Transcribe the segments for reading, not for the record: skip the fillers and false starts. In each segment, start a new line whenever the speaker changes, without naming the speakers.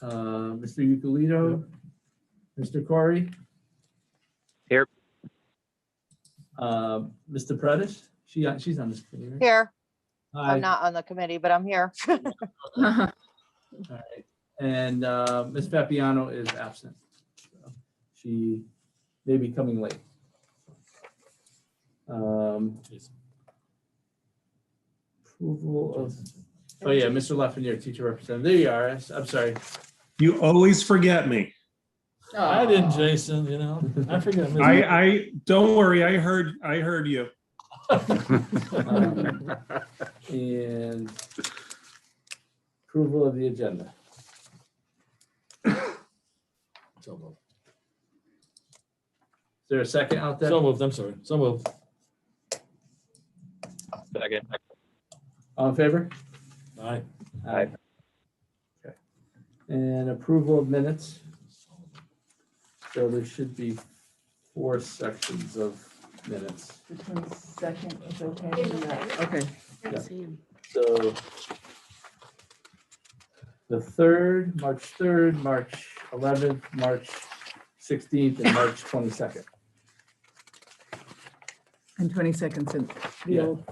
Mr. Ucolito, Mr. Corey.
Here.
Mr. Prentice, she's on this committee, right?
Here,
Hi.
I'm not on the committee, but I'm here.
All right, and Ms. Papiano is absent. So she may be coming late. Approval of, oh yeah, Mr. Lafreniere, teacher representative. There you are. I'm sorry.
You always forget me.
I didn't, Jason, you know, I forget.
I don't worry. I heard you.
And approval of the agenda.
So moved.
Is there a second out there?
So moved, I'm sorry, so moved.
Second.
All in favor?
Aye.
Aye.
Okay. And approval of minutes. So there should be 4 sections of minutes.
The 22nd is okay? Okay.
Yeah. So the 3rd, March 3rd, March 11th, March 16th, and March 22nd.
And 22nd in the
Yeah.
old.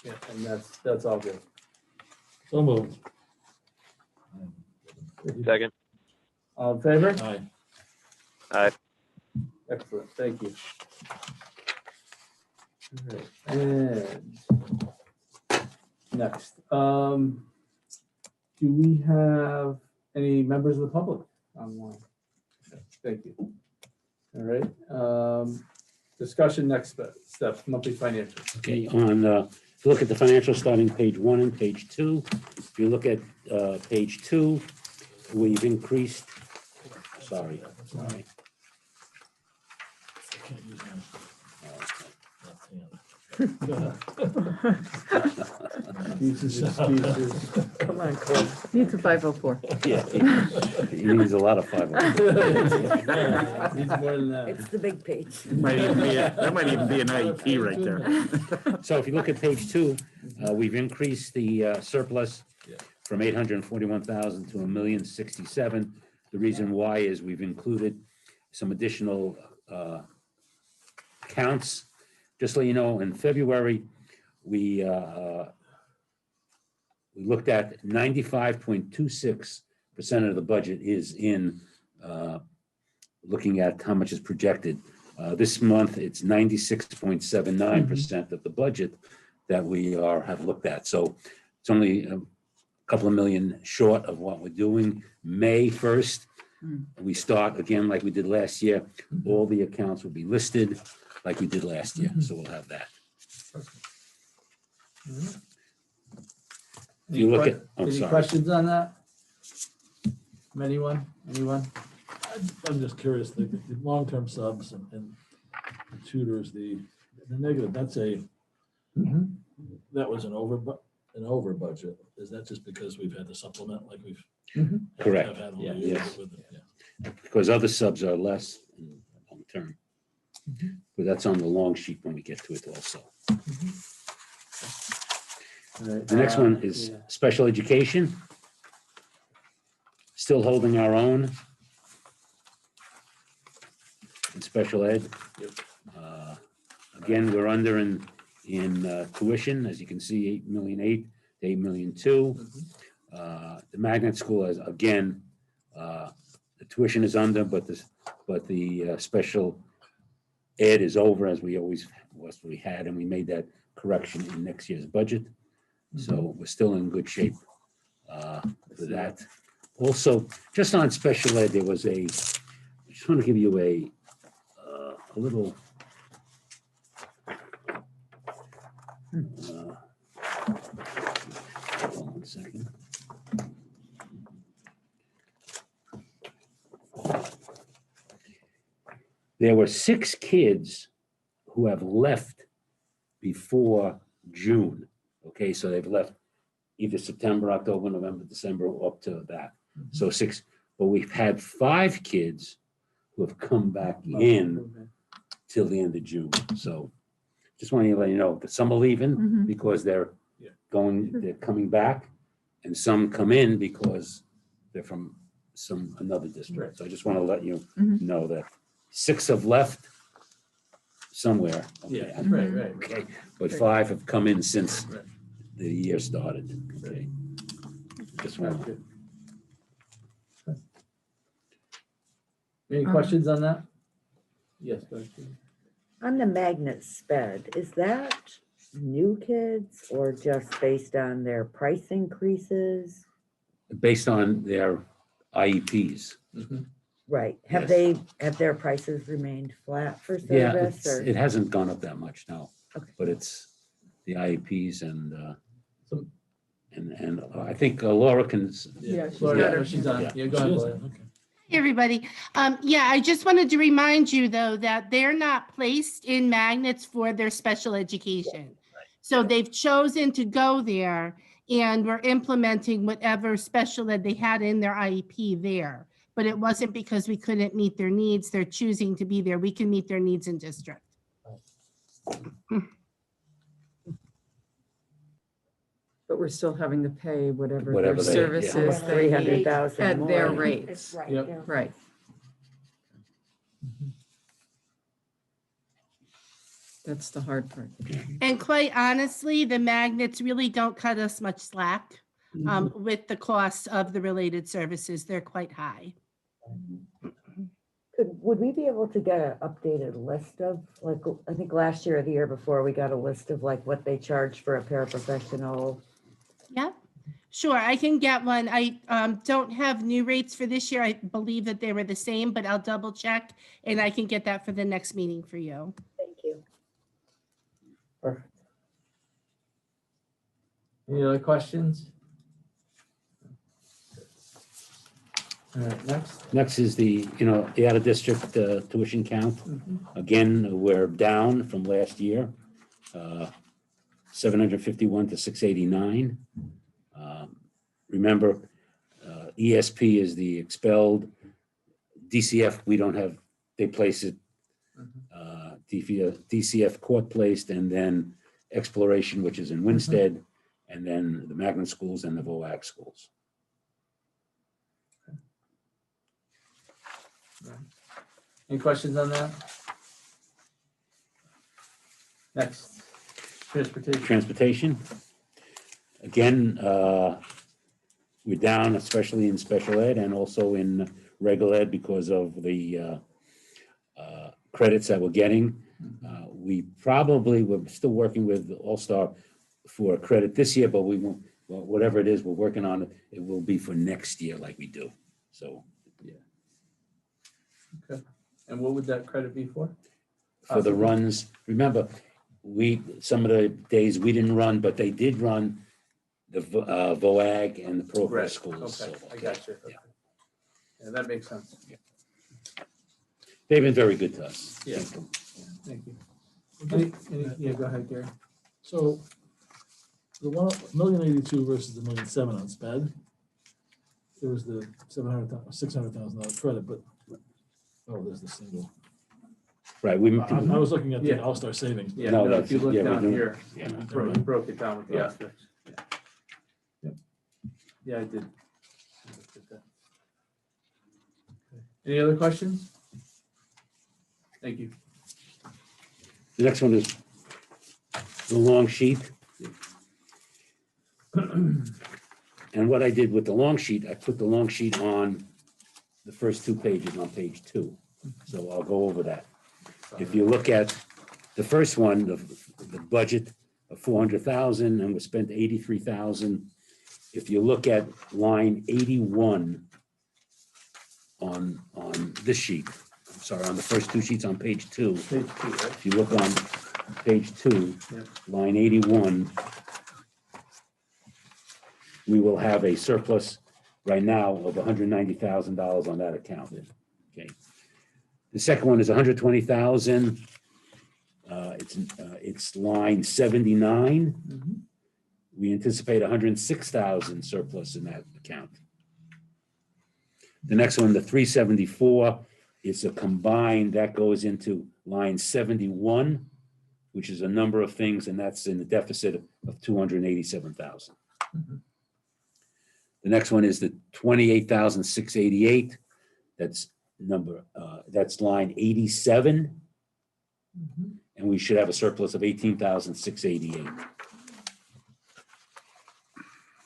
Yeah, and that's all good.
So moved.
Second.
All in favor?
Aye.
Aye.
Excellent, thank you. All right, and next, do we have any members of the public online? Okay, thank you. All right, discussion next steps, monthly financials.
Okay, on, if you look at the financial starting page 1 and page 2, if you look at page 2, we've increased, sorry.
I can't use my left hand.
Excuses, excuses.
Come on, Cole. Needs a 504.
Yeah, he needs a lot of fiber.
Needs more than that.
It's the big page.
That might even be an IEP right there.
So if you look at page 2, we've increased the surplus from 841,000 to 1,067,000. The reason why is we've included some additional accounts. Just so you know, in February, we looked at 95.26% of the budget is in looking at how much is projected. This month, it's 96.79% of the budget that we have looked at. So it's only a couple of million short of what we're doing. May 1st, we start again like we did last year. All the accounts will be listed like we did last year. So we'll have that. If you look at, I'm
Any
sorry.
questions on that? From anyone? Anyone?
I'm just curious, the long-term subs and the tutors, the negative, that's that was an over budget. Is that just because we've had to supplement like we've?
Correct.
have had all
Yeah.
year
Yes.
with it? Yeah.
Because other subs are less in long term. But that's on the long sheet when we get to it also.
All right,
The next one is
yeah.
special education. Still holding our own. In special ed.
Yep.
Again, we're under in tuition, as you can see, 8,000,008 to 8,000,002. The magnet school is, again, the tuition is under, but the special ed is over, as we always had, and we made that correction in next year's budget. So we're still in good shape for that. Also, just on special ed, there was I just want to give you a little hold on one second. There were 6 kids who have left before June. Okay, so they've left either September, October, November, December, up to that. So 6, but we've had 5 kids who have come back in till the end of June. So just want to let you know that some are leaving because they're coming back, And some come in because they're from another district. So I just want to let you
Mhm.
know that 6 have left somewhere. Okay,
Yeah, right.
Okay, but
Right.
5 have come in since
Right.
the year started. Okay. Just
Sounds
want,
good. Any questions on that? Yes, go ahead. Judy.
On the magnet sped, is that new kids or just based on their price increases?
based on their IEPs.
Mhm.
Right,
Yes.
have their prices remained flat for
Yeah,
service or?
it hasn't gone up that much now,
Okay.
but it's the IEPs
So-
and I think Laura can,
Yeah, she's
Laura,
got
yeah,
her
she's
hand
on.
up.
Yeah, go ahead,
She is,
Laura.
okay.
Hey, everybody. Yeah, I just wanted to remind you, though, that they're not placed in magnets for their special education. So they've chosen to go there, and we're implementing whatever special ed they had in their IEP there. But it wasn't because we couldn't meet their needs. They're choosing to be there. We can meet their needs in district.
But we're still having to pay whatever their
Whatever they- yeah.
services
Almost
they need
300,000
at their
more.
rates.
Right,
Yep.
yeah.
Right. That's the hard part.
And quite honestly, the magnets really don't cut us much slack with the costs of the related services. They're quite high.
Would we be able to get an updated list of, like, I think last year or the year before, we got a list of like what they charge for a paraprofessional?
Yeah, sure. I can get one. I don't have new rates for this year. I believe that they were the same, but I'll double check and I can get that for the next meeting for you.
Thank you.
Perfect. Any other questions? All right,
next is the out-of-district tuition count.
Mhm.
Again, we're down from last year, 751 to 689. Remember, ESP is the expelled. DCF, we don't have, they place it, DCF court placed, and then exploration, which is in Winstead, and then the magnet schools and the VOAG schools.
Any questions on that? Next, transportation.
Transportation. Again, we're down, especially in special ed and also in regular ed because of the credits that we're getting. We're still working with All-Star for a credit this year, but we won't, well, whatever it is, we're working on it. It will be for next year like we do. So
And what would that credit be for?
for the runs, remember, some of the days we didn't run, but they did run the VOAG and the
Right,
progress schools.
okay,
So,
I got you. Okay. Yeah, that makes sense.
They've been very good to us.
Yeah. Thank you. Yeah, go ahead, Gary.
So the 1,082,000 versus the 1,007,000 on sped. There was the $600,000 credit, but, oh, there's the single.
Right,
I was looking at the
Yeah.
All-Star savings.
Yeah,
No,
no, if you
that's-
look
yeah, we're
down
doing-
here,
yeah.
you broke it down with the
Yeah.
asterisks. Yep. Yeah, I did. I looked at that. Okay. Any other questions? Thank you.
The next one is the long sheet. And what I did with the long sheet, I put the long sheet on the first 2 pages on page 2. So I'll go over that. If you look at the first one, the budget of 400,000 and we spent 83,000. If you look at line 81 on this sheet, I'm sorry, on the first 2 sheets on page 2.
Page 2, right?
If you look on page 2,
Yep.
line 81, we will have a surplus right now of $190,000 on that account. Okay. The second one is 120,000. It's line 79.
Mhm.
We anticipate 106,000 surplus in that account. The next one, the 374, is a combined, that goes into line 71, which is a number of things, and that's in the deficit of 287,000.
Mhm.
The next one is the 28,688. That's that's line 87. And we should have a surplus of 18,688. Do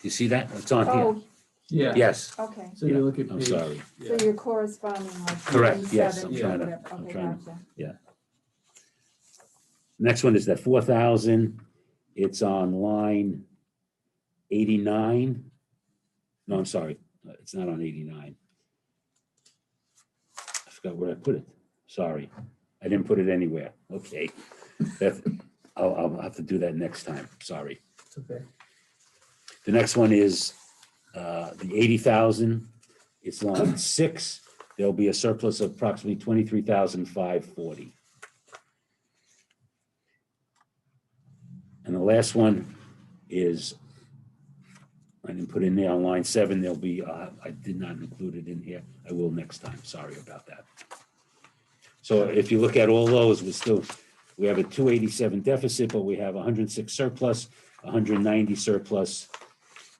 you see that? It's on here.
Oh,
Yeah.
Yes,
okay.
So you look at
I'm
page.
sorry.
Yeah.
So you're corresponding like.
Correct, yes,
37
I'm
or
trying to-
whatever.
I'm
Okay,
trying to-
gotcha.
Next one is that 4,000. It's on line 89. No, I'm sorry. It's not on 89. I forgot where I put it. Sorry. I didn't put it anywhere. Okay. I'll have to do that next time. Sorry.
It's okay.
The next one is the 80,000. It's line 6. There'll be a surplus of approximately 23,540. And the last one is, I didn't put in there on line 7, there'll be, I did not include it in here. I will next time. Sorry about that. So if you look at all those, we have a 287 deficit, but we have 106 surplus, 190 surplus,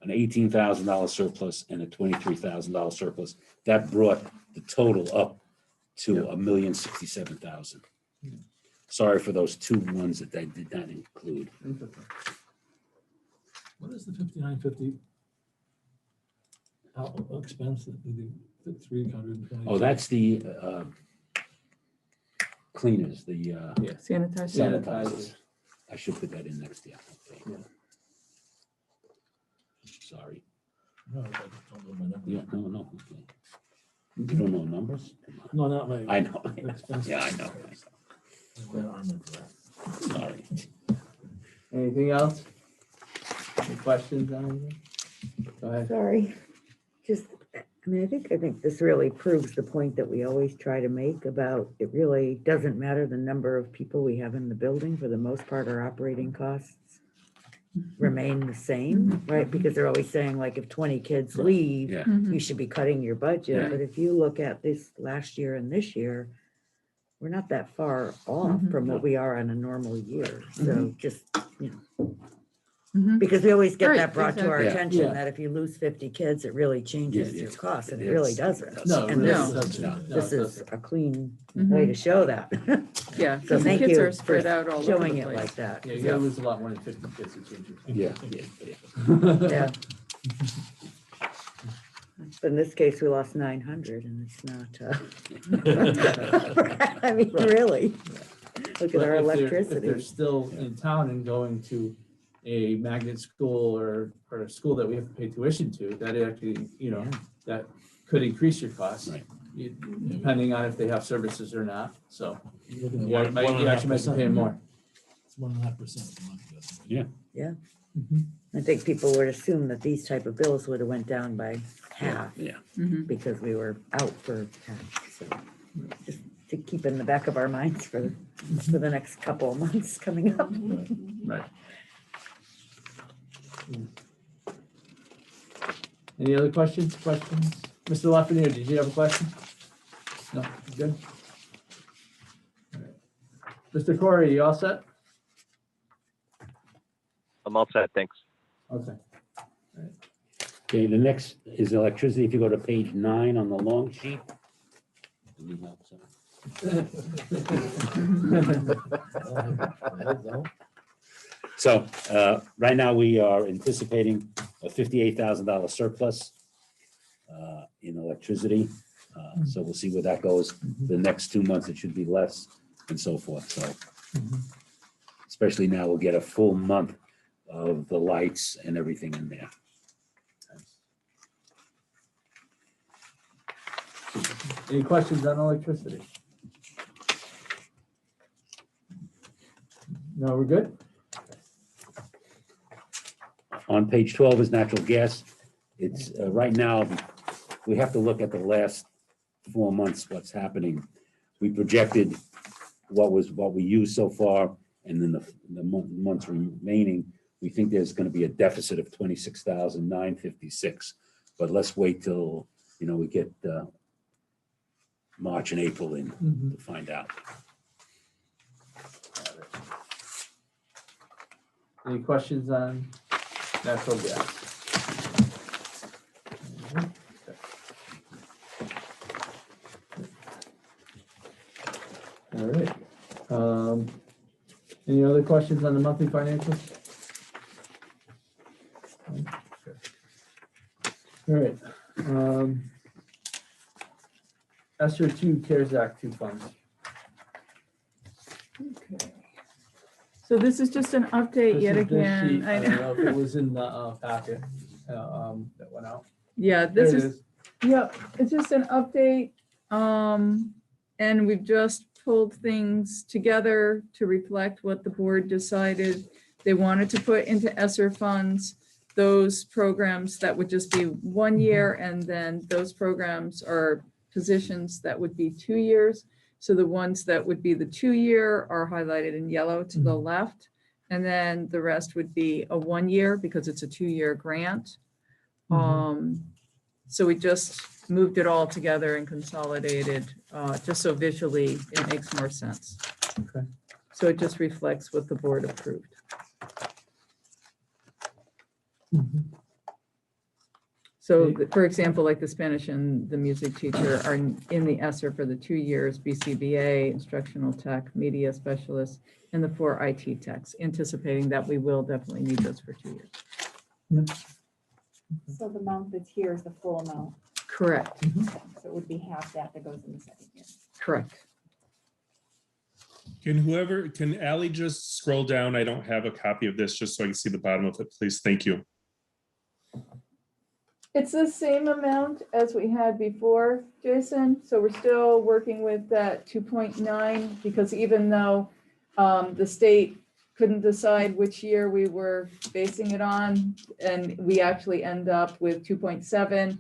an $18,000 surplus, and a $23,000 surplus. That brought the total up to $1,067,000. Sorry for those 2 ones that I did not include.
It's okay.
What is the 5950 expense, the 320?
Oh, that's the cleaners, the
Sanitizer.
sanitizers. I should put that in next year. Okay.
Yeah.
Sorry.
No, I don't know my number.
Yeah, no. Okay. You don't know numbers? Come on.
No, not my.
I know.
expense.
Yeah, I know.
I'm quite armored for that.
Sorry.
Anything else? Any questions on anything? Go ahead.
Sorry. Just, I mean, I think this really proves the point that we always try to make about it really doesn't matter the number of people we have in the building. For the most part, our operating costs remain the same, right? Because they're always saying like if 20 kids leave,
Yeah.
you should be cutting your budget.
Yeah.
But if you look at this last year and this year, we're not that far off from what we are on a normal year. So just, because we always get
Right,
that brought to our
exactly.
attention,
Yeah.
that if you lose 50 kids, it really changes
Yeah,
your
yeah.
cost, and it
Yes.
really doesn't.
No, it
And
really
No.
doesn't.
No.
No,
This
it
is
doesn't.
a clean
Mhm.
way to show that,
Yeah,
So
because the
thank
kids
you
are spread
for
out all over
showing
the
it
place.
like that.
Yeah, you gotta lose a lot more than 50 kids to change your.
Yeah.
Yeah. But in this case, we lost 900 and it's not, I mean, really, look at
But
our
if they're
electricity.
still in town and going to a magnet school or a school that we have to pay tuition to, that actually, that could increase your costs.
Right.
Depending on if they have services or not, so
You're looking at
you actually might be paying more.
It's 1.5%.
I think people would assume that these type of bills would have went down by half
Yeah.
Mhm.
because we were out for half, so just to keep in the back of our minds for the next couple of months coming up.
Right. Any other questions? Mr. Lafreniere, did you have a question? No, you good? All right. Mr. Corey, you all set?
I'm all set, thanks.
Okay.
Okay, the next is electricity. If you go to page 9 on the long sheet. Do we have some? So right now we are anticipating a $58,000 surplus in electricity. So we'll see where that goes. The next 2 months, it should be less and so forth. So especially now we'll get a full month of the lights and everything in there.
Any questions on electricity? No, we're good?
On page 12 is natural gas. It's right now, we have to look at the last 4 months, what's happening. We projected what we used so far, and then the months remaining, we think there's going to be a deficit of 26,956. But let's wait till, we get March and April in to find out.
Any questions on natural gas? Any other questions on the monthly financials? All right. ESSER 2 CARES Act 2 funds.
Okay. So this is just an update
This
yet
is this
again.
sheet.
I
I don't
know.
know if it was in the packet that went out.
Yeah,
There
this
it
is, yep, it's just an update. And we've just pulled things together to reflect what the board decided they wanted to put into ESSER funds. Those programs that would just be 1 year, and then those programs are positions that would be 2 years. So the ones that would be the 2-year are highlighted in yellow to the left. And then the rest would be a 1 year because it's a 2-year grant. So we just moved it all together and consolidated, just so visually it makes more sense.
Okay.
So it just reflects what the board approved. So for example, like the Spanish and the music teacher are in the ESSER for the 2 years, BCBA, instructional tech, media specialist, and the 4 IT techs, anticipating that we will definitely need those for 2 years.
So the amount that's here is the full amount,
Correct,
so it would be half that goes in the second year.
correct.
Can Ally just scroll down? I don't have a copy of this, just so I can see the bottom of it, please. Thank you.
It's the same amount as we had before, Jason. So we're still working with that 2.9 because even though the state couldn't decide which year we were basing it on, and we actually end up with 2.7,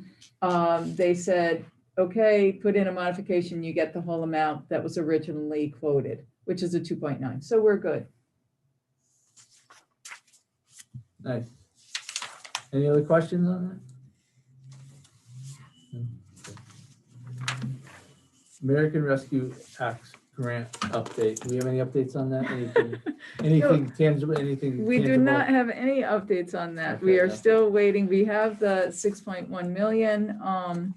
they said, okay, put in a modification, you get the whole amount that was originally quoted, which is a 2.9. So we're good.
Nice. Any other questions on that? American Rescue Act grant update. Do we have any updates on that? Anything tangible, anything?
We do
tangible?
not have any updates on that.
Okay,
We are
that's
still waiting. We have the 6.1 million.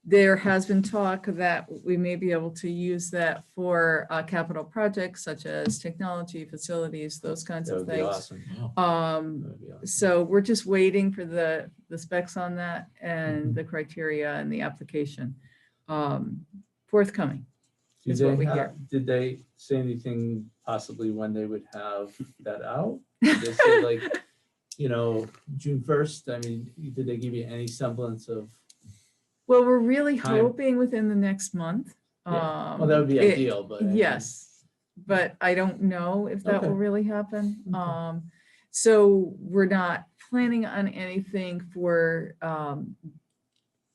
There has been talk that we may be able to use that for capital projects such as technology, facilities, those kinds
That
of
would be
things.
awesome.
Um,
That would be awesome.
so we're just waiting for the specs on that and
Mhm.
the criteria and the application. Forthcoming.
Do
is what
they
we
have-
hear.
Did they say anything possibly when they would have that out? Did they say like, June 1st? I mean, did they give you any semblance of?
Well, we're really
Time.
hoping within the next month.
Yeah. Well, that would be
It-
ideal, but. I mean,
Yes, but I don't know if that will
Okay.
really happen.
Okay.
So we're not planning on anything for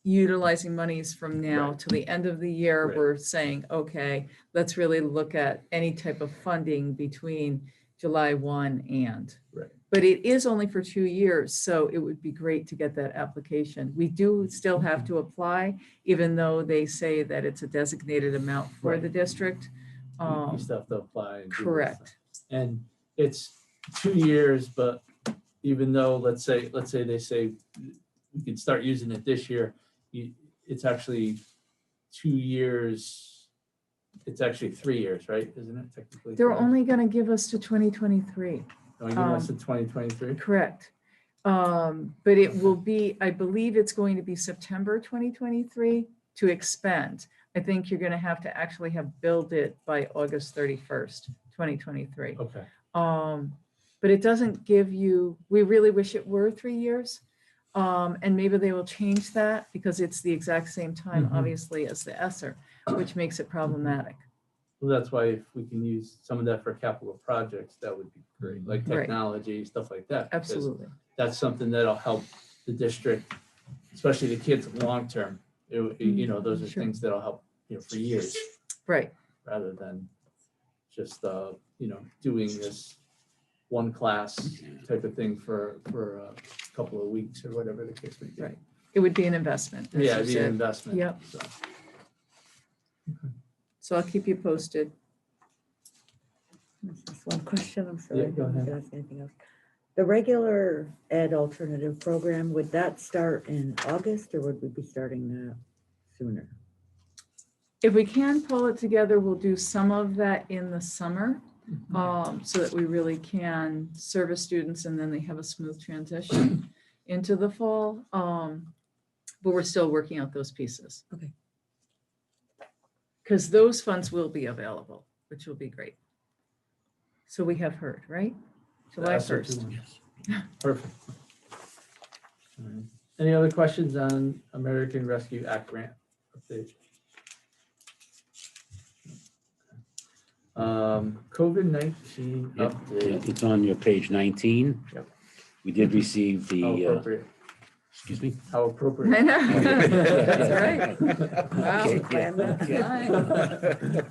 utilizing monies from now
Right.
to the end of the year.
Right.
We're saying, okay, let's really look at any type of funding between July 1 and.
Right.
But it is only for 2 years, so it would be great to get that application. We do still have to apply, even though they say that it's a designated amount for
Right.
the district.
You still have to apply. and do this
Correct.
stuff. And it's 2 years, but even though, let's say they say we can start using it this year, it's actually 2 years. It's actually 3 years, right? Isn't it technically?
They're
3 years?
only going to give us to 2023.
Oh, give us to 2023?
Correct. But it will be, I believe it's going to be September 2023 to expend. I think you're going to have to actually have billed it by August 31st, 2023.
Okay.
But it doesn't give you, we really wish it were 3 years. And maybe they will change that because it's the exact same time,
Mhm.
obviously, as the ESSER, which makes it problematic.
Well, that's why if we can use some of that for capital projects, that would be great, like
Right.
technology, stuff like that. because
Absolutely.
That's something that'll help the district, especially the kids long-term. Those are
Sure.
things that'll help, for years,
Right.
rather than just, doing this one class type of thing for a couple of weeks or whatever the case may be.
Right. It would be an investment. as
Yeah,
you
it'd be an
said.
investment.
Yep.
so.
So I'll keep you posted.
There's just one question, I'm sorry.
Yeah, go
I didn't
ahead.
ask anything else. The regular ed alternative program, would that start in August or would we be starting that sooner?
If we can pull it together, we'll do some of that in the summer. so that we really can service students and then they have a smooth transition into the fall. But we're still working out those pieces.
Okay.
Because those funds will be available, which will be great. So we have heard, right? July
That's it,
1st.
Yes.
Perfect. All right. Any other questions on American Rescue Act grant update? COVID-19
Yeah,
update.
it's on your page 19.
Yep.
We did receive
How
the,
appropriate.
excuse me?
How appropriate.
I know. That's right. Wow.
Okay,
Plan that.
yeah.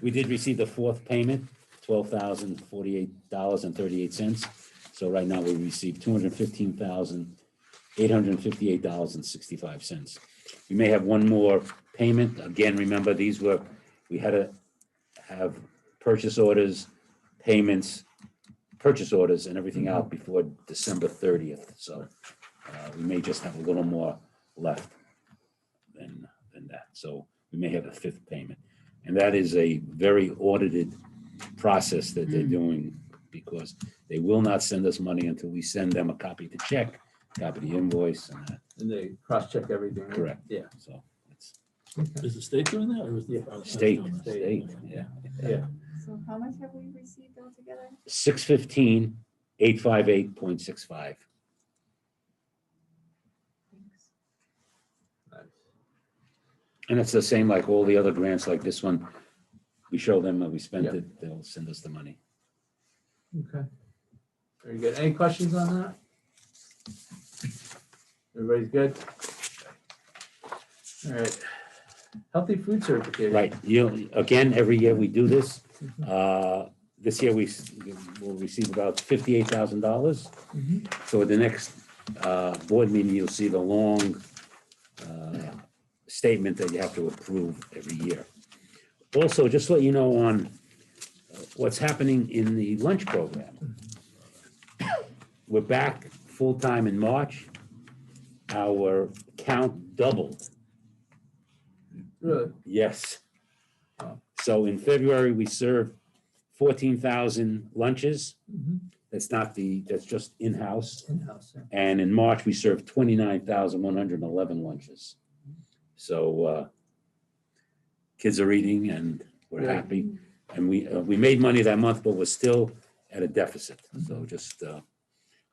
We did receive the fourth payment, $12,048.38. So right now we received $215,858.65. We may have one more payment. Again, remember, we had to have purchase orders, payments, purchase orders and everything out before December 30th. So we may just have a little more left than that. So we may have a fifth payment. And that is a very audited process that they're doing, because they will not send us money until we send them a copy of the check, copy of the invoice, and that.
And they cross-check everything. right?
Correct.
Yeah.
So it's
Is the state doing that or is the?
Yeah.
state,
State.
yeah.
Yeah.
So how much have we received altogether?
615,858.65.
Nice.
And it's the same like all the other grants like this one. We show them that we spent
Yep.
it, they'll send us the money.
Okay. Very good. Any questions on that? Everybody's good? All right. Healthy food certification.
Right, again, every year we do this. This year we will receive about $58,000.
Mhm.
So at the next board meeting, you'll see the long statement that you have to approve every year. Also, just to let you know on what's happening in the lunch program. We're back full-time in March. Our count doubled.
Really?
Yes.
Wow.
So in February, we served 14,000 lunches.
Mhm.
That's just in-house.
In-house, yeah.
And in March, we served 29,111 lunches. So kids are eating and we're
Good.
happy. And we made money that month, but we're still at a deficit. So just,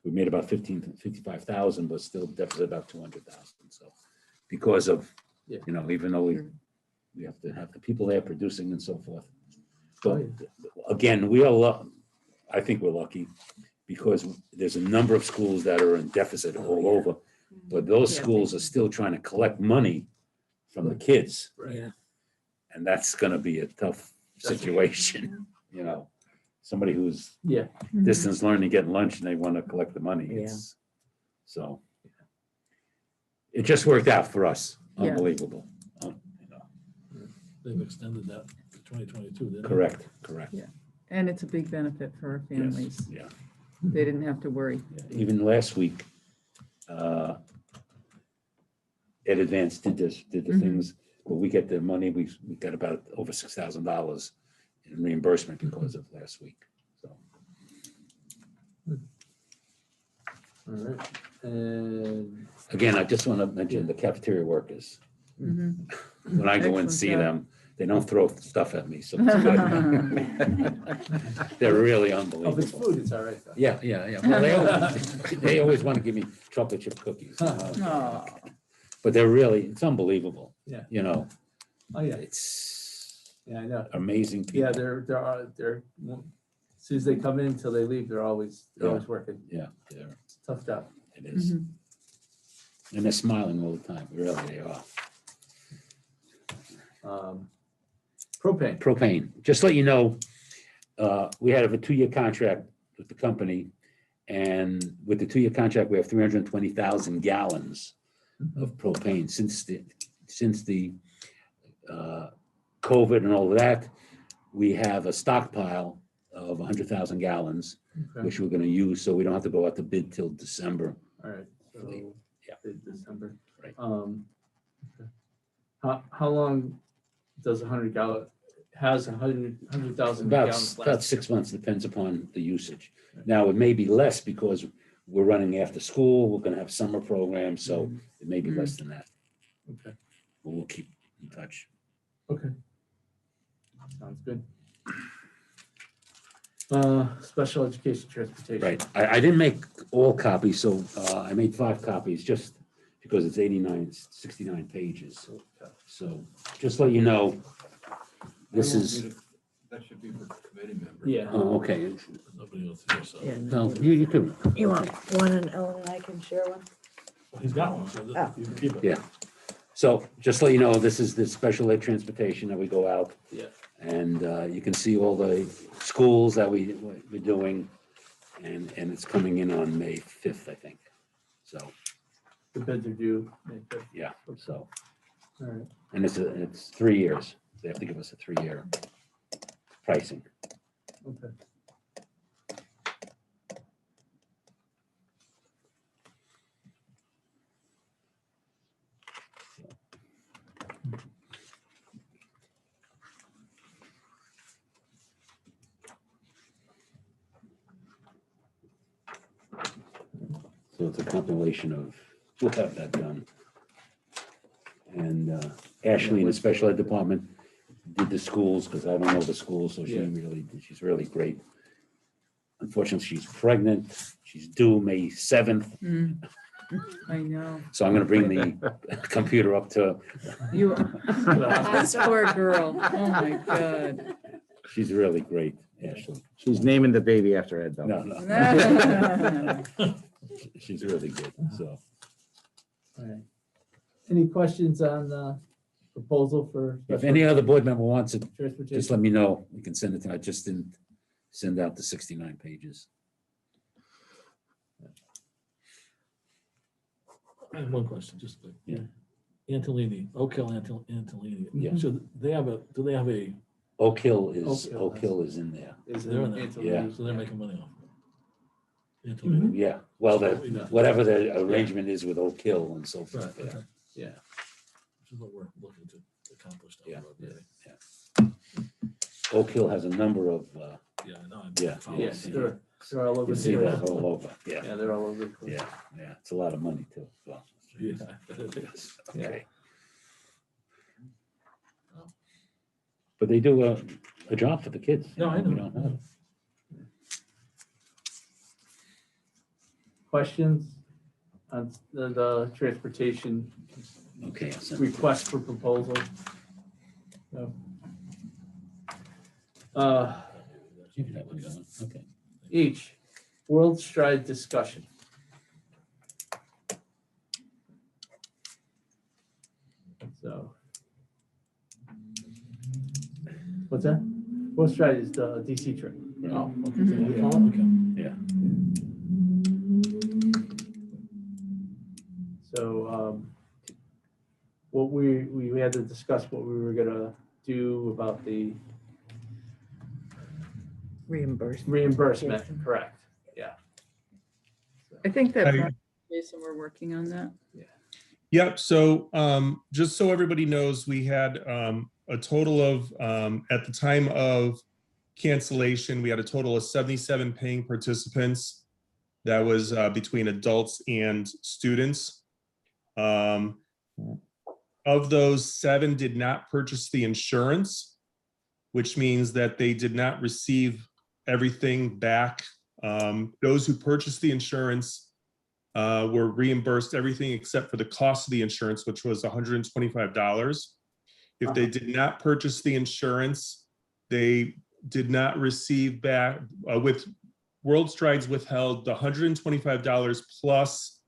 we made about 55,000, but still deficit about 200,000. So because of,
Yeah.
even though we have to have the people there producing and so forth.
Oh,
But
yeah.
again, I think we're lucky because there's a number of schools that are in deficit all over. But those
Yeah.
schools are still trying to collect money from the kids.
Yeah.
And that's gonna be a tough situation, Somebody who's
Yeah.
distance learning, getting lunch and they want to collect the money.
Yeah.
So it just worked out for us.
Yeah.
Unbelievable.
They've extended that to 2022, didn't they?
Correct.
And it's a big benefit for our
Yes,
families.
yeah.
They didn't have to worry.
Even last week, Ed Advance did the
Mhm.
things, but we get the money, we got about over $6,000 in reimbursement because of last week, so.
All right. And
Again, I just want to mention the cafeteria workers.
Mhm.
When I go and
Excellent
see
job.
them, they don't throw stuff at me, so it's good. They're really
oh, if it's
unbelievable.
food, it's all right. though.
Yeah. Well, they always want to give me chocolate chip cookies.
Aw.
But it's unbelievable.
Yeah. Oh, yeah.
It's
Yeah, I know.
amazing people.
Yeah, they're, as soon as they come in till they leave, they're always working.
Yeah,
It's a tough job.
it is.
Mhm.
And they're smiling all the time. Really, they are.
Propane.
Propane, just to let you know, we had a 2-year contract with the company. And with the 2-year contract, we have 320,000 gallons of propane. Since the COVID and all of that, we have a stockpile of 100,000 gallons,
Okay.
which we're gonna use, so we don't have to go out to bid till December.
All right. So
Yeah.
December.
Right.
Okay. How long does 100 gallon, has 100,000
About,
gallons
about
left.
6 months, depends upon the usage. Now, it may be less because we're running after school, we're gonna have summer programs, so it may be less than that.
Okay.
But we'll keep in touch.
Okay. Sounds good. Special education transportation.
Right, I didn't make all copies, so I made 5 copies just because it's 69 pages. So just let you know, this is,
That should be for committee members.
Yeah.
oh, okay.
Nobody else here, so.
Yeah,
No, you could,
You want one and Ellen and I can share one?
He's got one, so
Oh.
you can keep it.
yeah. So just let you know, this is the special ed transportation that we go out.
Yeah.
And you can see all the schools that we're doing. And it's coming in on May 5th, I think. So,
The bids are due. May 5th.
yeah, so,
All right.
and it's 3 years. They have to give us a 3-year pricing.
Okay.
So it's a compilation of, we'll have that done. And Ashley in the special ed department did the schools, because I don't know the schools, so she's really great. Unfortunately, she's pregnant. She's due May 7th,
I know.
so I'm gonna bring the computer up to,
You, this poor girl. Oh, my God.
she's really great, Ashley.
She's naming the baby after Ed, though.
No, no, she's really good, so.
All right. Any questions on the proposal for?
If
special
any other board member wants it,
Transportation.
just let me know. We can send it to, I just didn't send out the 69 pages.
I have one question, just like.
Yeah.
Antolini, Oak Hill Antolini.
Yeah.
So they have a, do they have a,
Oak Hill
Oak Hill
is in there.
Is
they're in
it
there.
Antolini?
so they're making money off it? Antolini.
Yeah, well,
So we know.
whatever the arrangement is with Oak Hill and so
Right,
forth. Yeah.
okay.
Yeah.
Which is what we're looking to accomplish. down the
Yeah,
road,
yeah.
really.
Oak Hill has a number of,
Yeah, I know. I'm
Yeah,
following
Yes,
it.
they're all over
you see
here.
that all over. Yeah,
Yeah, they're all over. the place.
yeah, it's a lot of money too. Well,
Yeah, it is.
okay. But they do a job for the kids.
No, I
We
know.
don't have-
Questions on the transportation
Okay, I'll send it.
request for proposal? No.
Keep that one going. Okay.
Each World Stride discussion. So. What's that? World Stride is the DC trip.
Oh, okay. So we follow? Okay.
Yeah.
So, what we had to discuss what we were gonna do about the reimbursement, correct? Yeah.
I think that,
I-
Jason, we're working on that.
Yep, so just so everybody knows, we had a total of, at the time of cancellation, we had a total of 77 paying participants. That was between adults and students. Of those, 7 did not purchase the insurance, which means that they did not receive everything back. Those who purchased the insurance were reimbursed everything except for the cost of the insurance, which was $125. If they did not purchase the insurance, they did not receive back, with World Strides withheld the $125 plus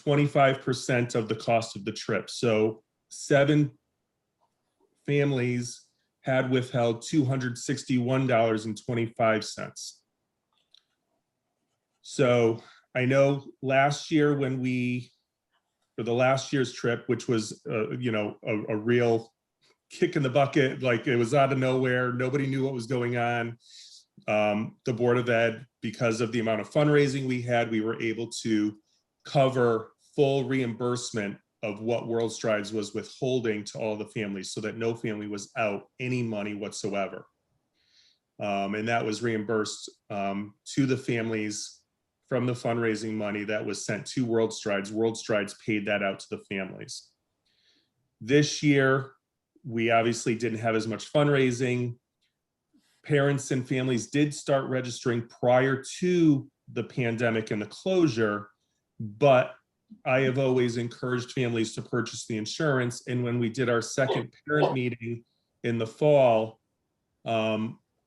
25% of the cost of the trip. So 7 families had withheld $261.25. So I know last year when for the last year's trip, which was, a real kick in the bucket, like it was out of nowhere, nobody knew what was going on. The Board of Ed, because of the amount of fundraising we had, we were able to cover full reimbursement of what World Strides was withholding to all the families so that no family was out any money whatsoever. And that was reimbursed to the families from the fundraising money that was sent to World Strides. World Strides paid that out to the families. This year, we obviously didn't have as much fundraising. Parents and families did start registering prior to the pandemic and the closure, but I have always encouraged families to purchase the insurance. And when we did our second parent meeting in the fall,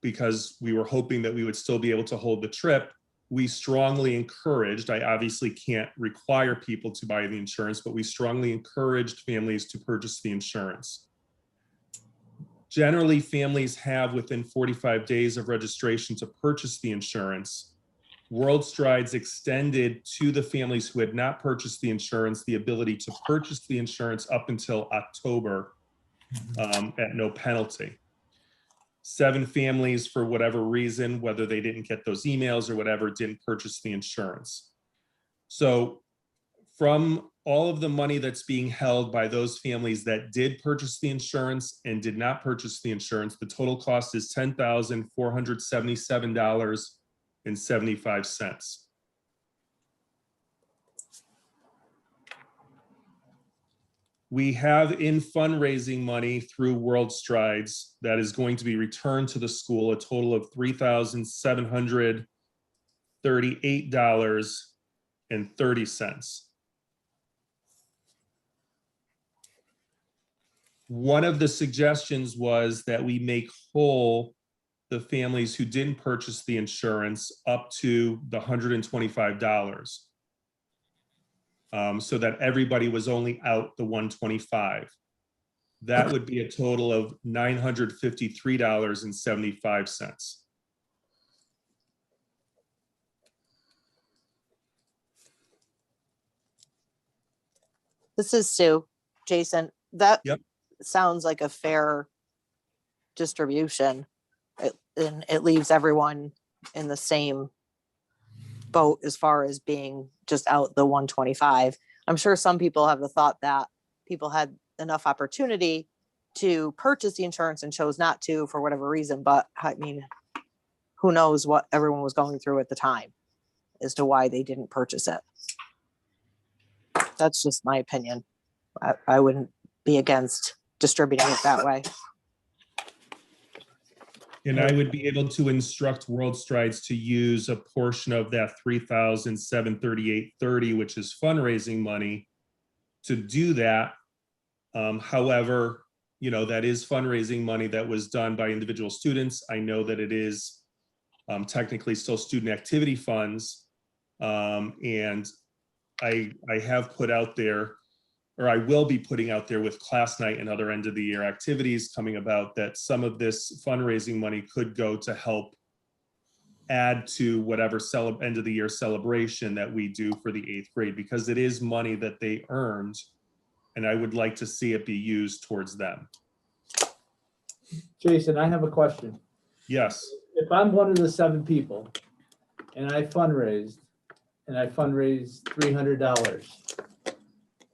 because we were hoping that we would still be able to hold the trip, we strongly encouraged, I obviously can't require people to buy the insurance, but we strongly encouraged families to purchase the insurance. Generally, families have within 45 days of registration to purchase the insurance. World Strides extended to the families who had not purchased the insurance the ability to purchase the insurance up until October at no penalty. 7 families, for whatever reason, whether they didn't get those emails or whatever, didn't purchase the insurance. So from all of the money that's being held by those families that did purchase the insurance and did not purchase the insurance, the total cost is $10,477.75. We have in fundraising money through World Strides that is going to be returned to the school, a total of $3,738.30. One of the suggestions was that we make whole the families who didn't purchase the insurance up to the $125. So that everybody was only out the $125. That would be a total of $953.75.
This is Sue. Jason, that
Yep.
sounds like a fair distribution. And it leaves everyone in the same boat as far as being just out the 125. I'm sure some people have the thought that people had enough opportunity to purchase the insurance and chose not to for whatever reason. But I mean, who knows what everyone was going through at the time as to why they didn't purchase it. That's just my opinion. I wouldn't be against distributing it that way.
And I would be able to instruct World Strides to use a portion of that $3,738.30, which is fundraising money, to do that. However, that is fundraising money that was done by individual students. I know that it is technically still student activity funds. And I have put out there, or I will be putting out there with class night and other end of the year activities coming about, that some of this fundraising money could go to help add to whatever end of the year celebration that we do for the 8th grade, because it is money that they earned, and I would like to see it be used towards them.
Jason, I have a question.
Yes.
If I'm one of the 7 people and I fundraised $300,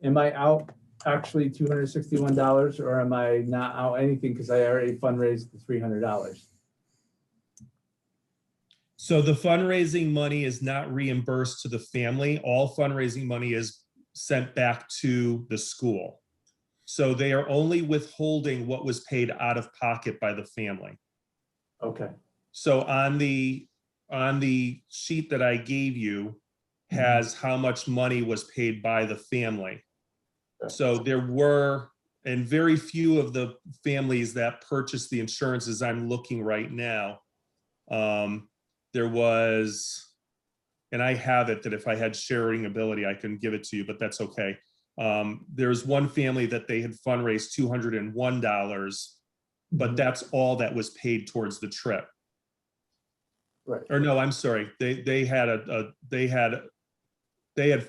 am I out actually $261, or am I not out anything because I already fundraised the $300?
So the fundraising money is not reimbursed to the family. All fundraising money is sent back to the school. So they are only withholding what was paid out of pocket by the family.
Okay.
So on the sheet that I gave you has how much money was paid by the family. So there were, and very few of the families that purchased the insurance as I'm looking right now, there was, and I have it that if I had sharing ability, I can give it to you, but that's okay. There's one family that they had fundraised $201, but that's all that was paid towards the trip.
Right.
Or no, I'm sorry. They had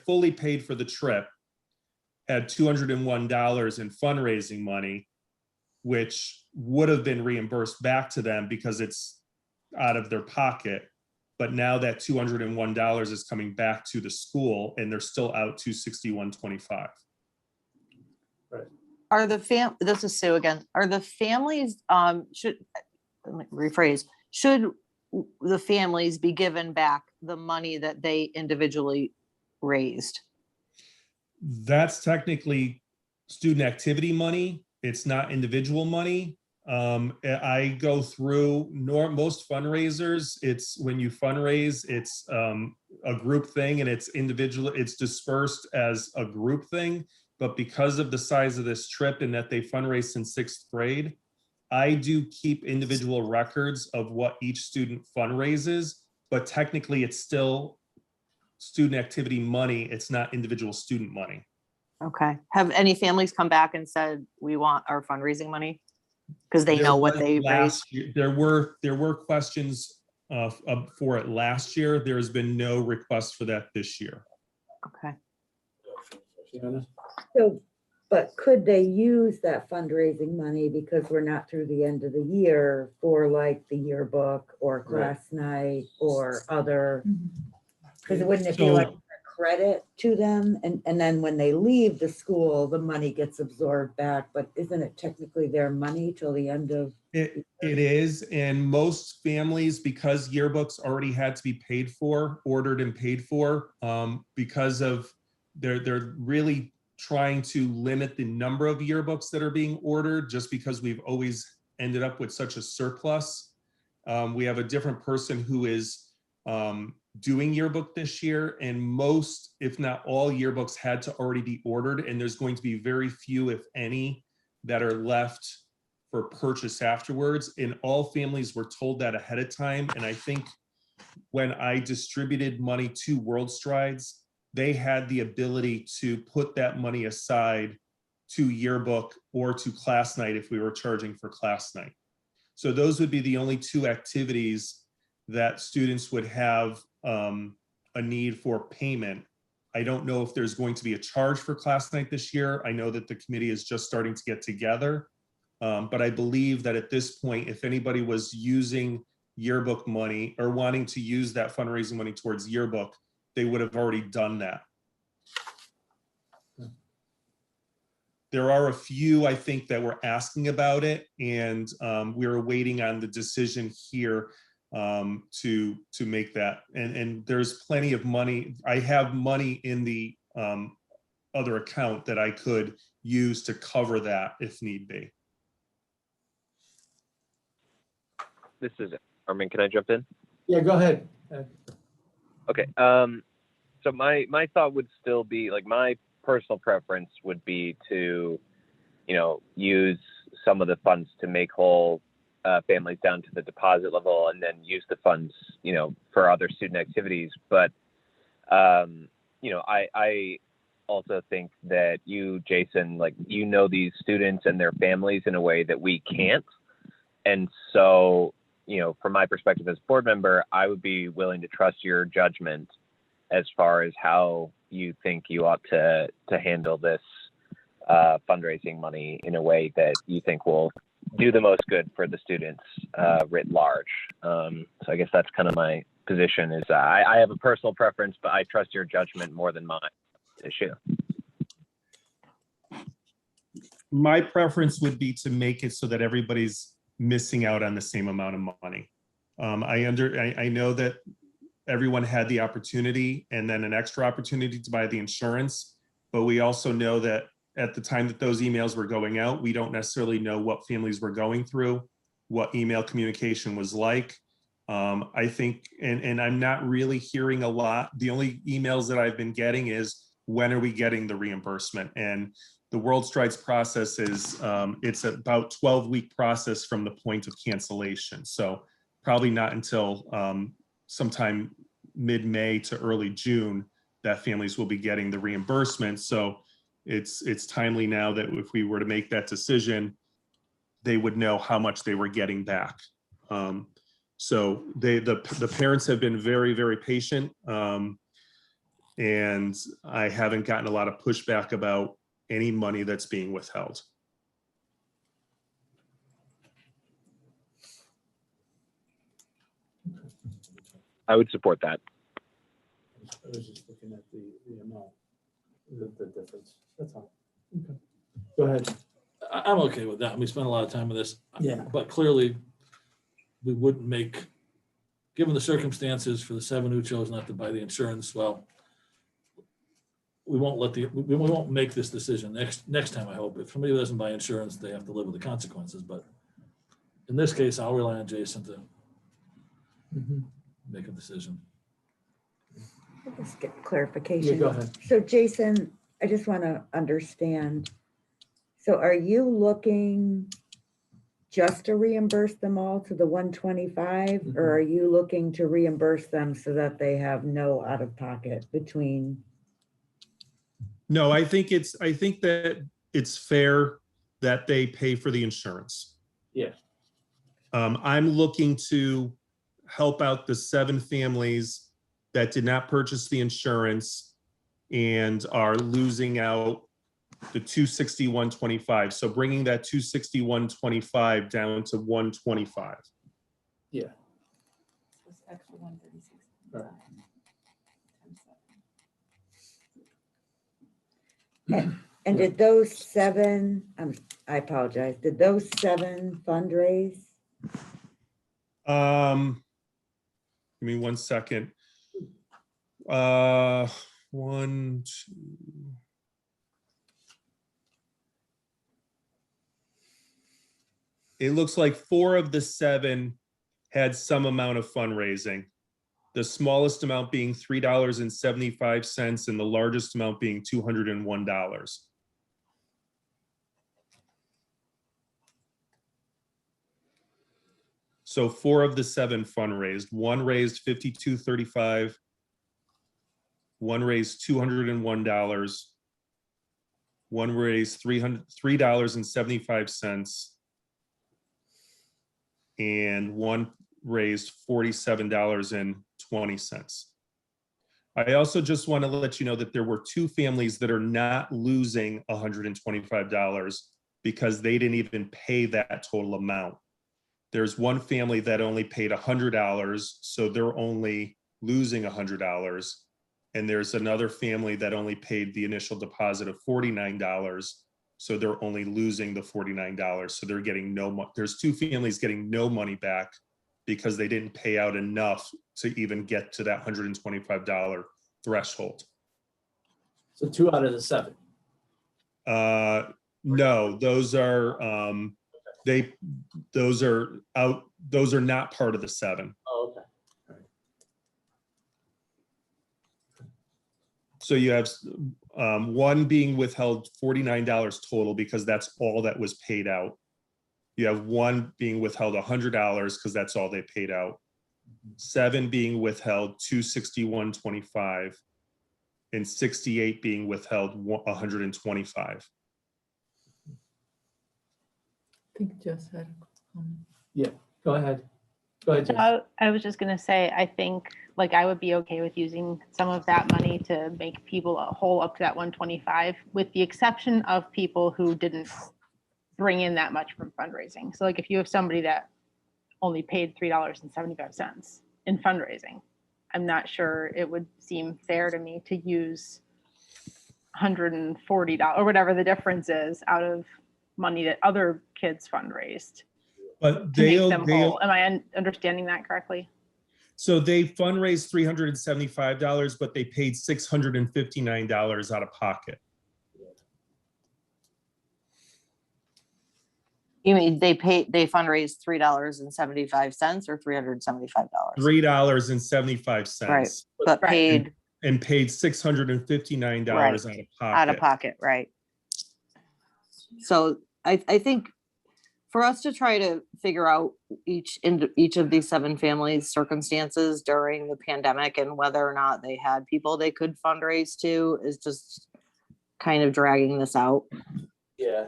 fully paid for the trip, had $201 in fundraising money, which would have been reimbursed back to them because it's out of their pocket. But now that $201 is coming back to the school, and they're still out $261.25.
Are this is Sue again, are the families, let me rephrase, should the families be given back the money that they individually raised?
That's technically student activity money. It's not individual money. I go through most fundraisers. It's when you fundraise, it's a group thing and it's individual. It's dispersed as a group thing. But because of the size of this trip and that they fundraised since 6th grade, I do keep individual records of what each student fundraises. But technically, it's still student activity money. It's not individual student money.
Okay. Have any families come back and said, we want our fundraising money? Because they know what they raised.
Last year, there were questions for it last year. There has been no request for that this year.
Okay.
So, but could they use that fundraising money because we're not through the end of the year for like the yearbook or class night or other? Because wouldn't it be like a credit to them? And then when they leave the school, the money gets absorbed back, but isn't it technically their money till the end of?
It is, and most families, because yearbooks already had to be paid for, ordered and paid for, because of they're really trying to limit the number of yearbooks that are being ordered, just because we've always ended up with such a surplus. We have a different person who is doing yearbook this year, and most, if not all, yearbooks had to already be ordered, and there's going to be very few, if any, that are left for purchase afterwards. And all families were told that ahead of time. And I think when I distributed money to World Strides, they had the ability to put that money aside to yearbook or to class night if we were charging for class night. So those would be the only two activities that students would have a need for payment. I don't know if there's going to be a charge for class night this year. I know that the committee is just starting to get together. But I believe that at this point, if anybody was using yearbook money or wanting to use that fundraising money towards yearbook, they would have already done that. There are a few, I think, that were asking about it, and we're waiting on the decision here to make that. And there's plenty of money. I have money in the other account that I could use to cover that if need be.
This is Armin. Can I jump in?
Yeah, go ahead.
Okay. So my thought would still be, like, my personal preference would be to, use some of the funds to make whole families down to the deposit level, and then use the funds, for other student activities. But, I also think that you, Jason, these students and their families in a way that we can't. And so, from my perspective as board member, I would be willing to trust your judgment as far as how you think you ought to handle this fundraising money in a way that you think will do the most good for the students writ large. So I guess that's kind of my position is I have a personal preference, but I trust your judgment more than mine issue.
My preference would be to make it so that everybody's missing out on the same amount of money. I know that everyone had the opportunity and then an extra opportunity to buy the insurance, but we also know that at the time that those emails were going out, we don't necessarily know what families were going through, what email communication was like. I think, and I'm not really hearing a lot. The only emails that I've been getting is, when are we getting the reimbursement? And the World Strides process is, it's about 12-week process from the point of cancellation. So probably not until sometime mid-May to early June that families will be getting the reimbursement. So it's timely now that if we were to make that decision, they would know how much they were getting back. So the parents have been very, very patient. And I haven't gotten a lot of pushback about any money that's being withheld.
I would support that.
I was just looking at the amount, the difference. That's all. Okay. Go ahead.
I'm okay with that. We spent a lot of time with this.
Yeah.
But clearly, we wouldn't make, given the circumstances for the 7 who chose not to buy the insurance, well, we won't make this decision next time, I hope. If somebody doesn't buy insurance, they have to live with the consequences. But in this case, I'll rely on Jason to make a decision.
Let's get
Yeah,
clarification.
go ahead.
So Jason, I just want to understand. So are you looking just to reimburse them all to the 125? Or are you looking to reimburse them so that they have no out-of-pocket between?
No, I think that it's fair that they pay for the insurance.
Yeah.
I'm looking to help out the 7 families that did not purchase the insurance and are losing out the 261.25. So bringing that 261.25 down to 125.
Yeah.
It's extra 136.
Right.
And did those 7, I apologize, did those 7 fundraise?
Give me 1 second. 1, 2. It looks like 4 of the 7 had some amount of fundraising. The smallest amount being $3.75 and the largest amount being $201. So 4 of the 7 fundraised. 1 raised $52.35. 1 raised $201. 1 raised $3.75. And 1 raised $47.20. I also just want to let you know that there were 2 families that are not losing $125 because they didn't even pay that total amount. There's 1 family that only paid $100, so they're only losing $100. And there's another family that only paid the initial deposit of $49, so they're only losing the $49. So they're getting no money. There's 2 families getting no money back because they didn't pay out enough to even get to that $125 threshold.
So 2 out of the 7.
No, those are those are out. Those are not part of the 7.
Oh, okay.
So you have 1 being withheld $49 total because that's all that was paid out. You have 1 being withheld $100 because that's all they paid out. 7 being withheld $261.25, and 68 being withheld $125.
I think Jess had a comment.
Yeah, go ahead. Go ahead, Jess.
I was just gonna say, I think like I would be okay with using some of that money to make people whole up to that 125, with the exception of people who didn't bring in that much from fundraising. So like if you have somebody that only paid $3.75 in fundraising, I'm not sure it would seem fair to me to use $140 or whatever the difference is out of money that other kids fundraised
But
to make them whole. Am I understanding that correctly?
So they fundraised $375, but they paid $659 out of pocket.
You mean they fundraised $3.75 or $375?
$3.75.
Right, but paid
and paid $659
Right.
out of pocket.
out of pocket, right? So I think for us to try to figure out each of these 7 families' circumstances during the pandemic and whether or not they had people they could fundraise to is just kind of dragging this out.
Yeah.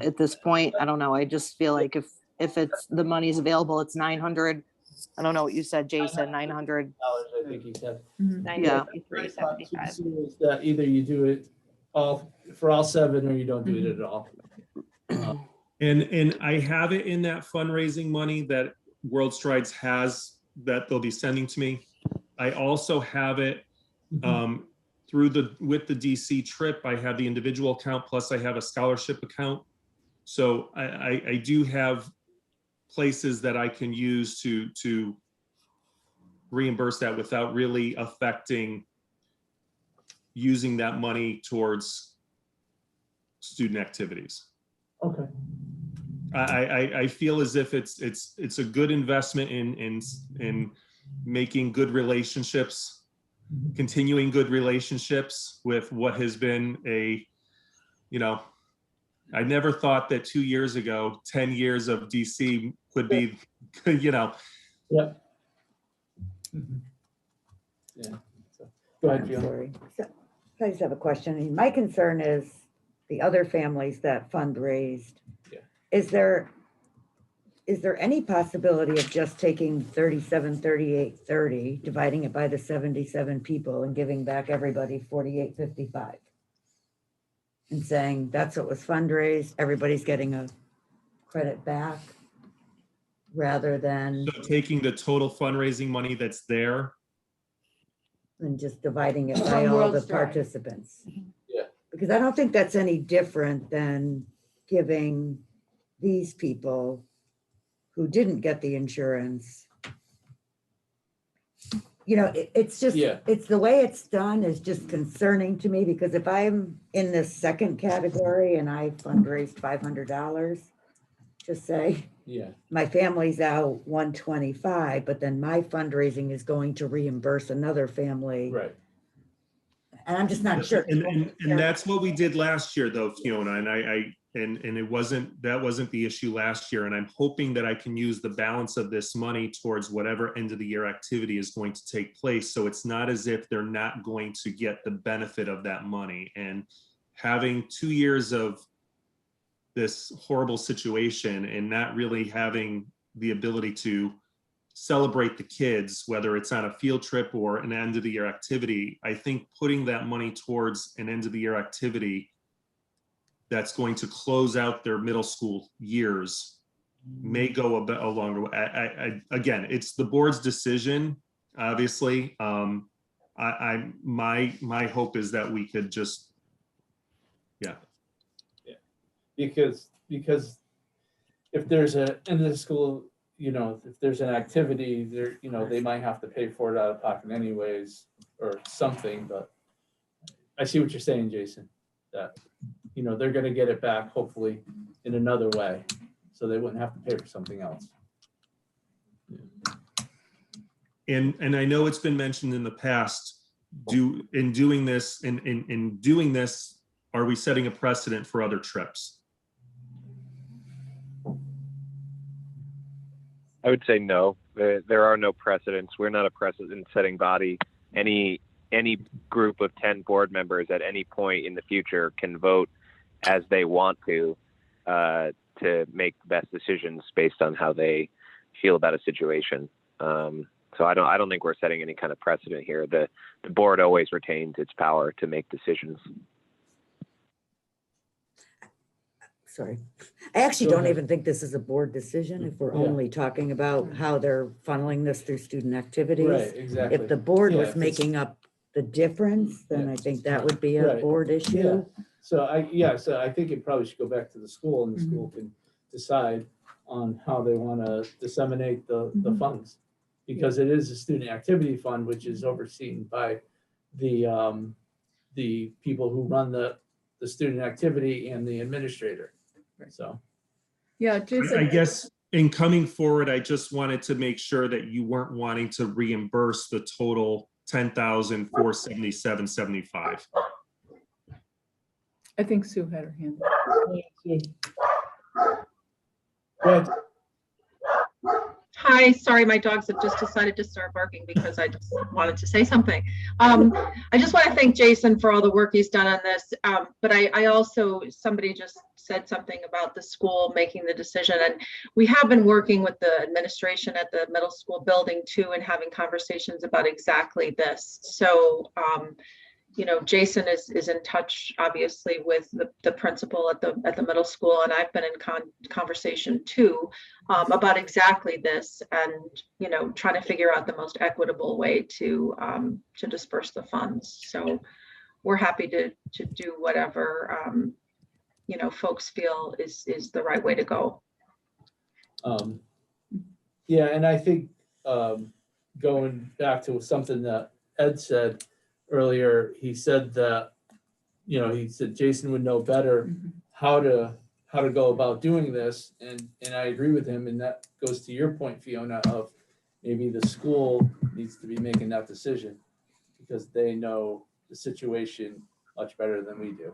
At this point, I don't know. I just feel like if it's the money's available, it's 900. I don't know what you said, Jason, 900.
I think he said.
Yeah.
Is that either you do it all for all 7 or you don't do it at all.
And I have it in that fundraising money that World Strides has that they'll be sending to me. I also have it with the DC trip. I have the individual account, plus I have a scholarship account. So I do have places that I can use to reimburse that without really affecting using that money towards student activities.
Okay.
I feel as if it's a good investment in making good relationships, continuing good relationships with what has been a, you know, I never thought that 2 years ago, 10 years of DC could be, you know.
Yep. Yeah. So, go ahead,
I'm
Fiona.
sorry. So, I just have a question. I mean, my concern is the other families that fundraised.
Yeah.
Is there any possibility of just taking 37,38,30, dividing it by the 77 people and giving back everybody 48.55? And saying that's what was fundraised, everybody's getting a credit back rather than
So taking the total fundraising money that's there.
than just dividing it by
From
all the
World's Drive.
participants.
Yeah.
Because I don't think that's any different than giving these people who didn't get the insurance. You know, it's just,
Yeah.
it's the way it's done is just concerning to me, because if I'm in this second category and I fundraised $500, just say,
Yeah.
my family's out 125, but then my fundraising is going to reimburse another family.
Right.
And I'm just not sure.
And that's what we did last year though, Fiona, and that wasn't the issue last year. And I'm hoping that I can use the balance of this money towards whatever end of the year activity is going to take place. So it's not as if they're not going to get the benefit of that money. And having 2 years of this horrible situation and not really having the ability to celebrate the kids, whether it's on a field trip or an end of the year activity, I think putting that money towards an end of the year activity that's going to close out their middle school years may go a longer way. Again, it's the board's decision, obviously. My hope is that we could just, yeah.
Because if there's a end of the school, you know, if there's an activity there, you know, they might have to pay for it out of pocket anyways or something, but I see what you're saying, Jason, that, you know, they're gonna get it back hopefully in another way, so they wouldn't have to pay for something else.
And I know it's been mentioned in the past, in doing this, are we setting a precedent for other trips?
I would say no. There are no precedents. We're not a precedent-setting body. Any group of 10 board members at any point in the future can vote as they want to make the best decisions based on how they feel about a situation. So I don't think we're setting any kind of precedent here. The board always retains its power to make decisions.
Sorry. I actually
Go
don't
ahead.
even think this is a board decision if we're
Yeah.
only talking about how they're funneling this through student activities.
Right, exactly.
If the board
Yeah,
was
if it's-
making up the difference, then
Yeah.
I think that would be a
Right.
board issue.
So I think it probably should go back to the school and the school can decide on how they want to disseminate the funds. Because it is a student activity fund, which is overseen by the people who run the student activity and the administrator. So,
Yeah,
I
Jason,
guess in coming forward, I just wanted to make sure that you weren't wanting to reimburse the total $10,477.75.
I think Sue had her hand.
go ahead.
Hi, sorry, my dogs have just decided to start barking because I just wanted to say something. I just want to thank Jason for all the work he's done on this. But I also, somebody just said something about the school making the decision, and we have been working with the administration at the middle school building too, and having conversations about exactly this. So, you know, Jason is in touch, obviously, with the principal at the middle school, and I've been in conversation too about exactly this, and you know, trying to figure out the most equitable way to disperse the funds. So we're happy to do whatever folks feel is the right way to go.
Yeah, and I think going back to something that Ed said earlier, he said that, he said Jason would know better how to go about doing this, and I agree with him, and that goes to your point, Fiona, of maybe the school needs to be making that decision because they know the situation much better than we do.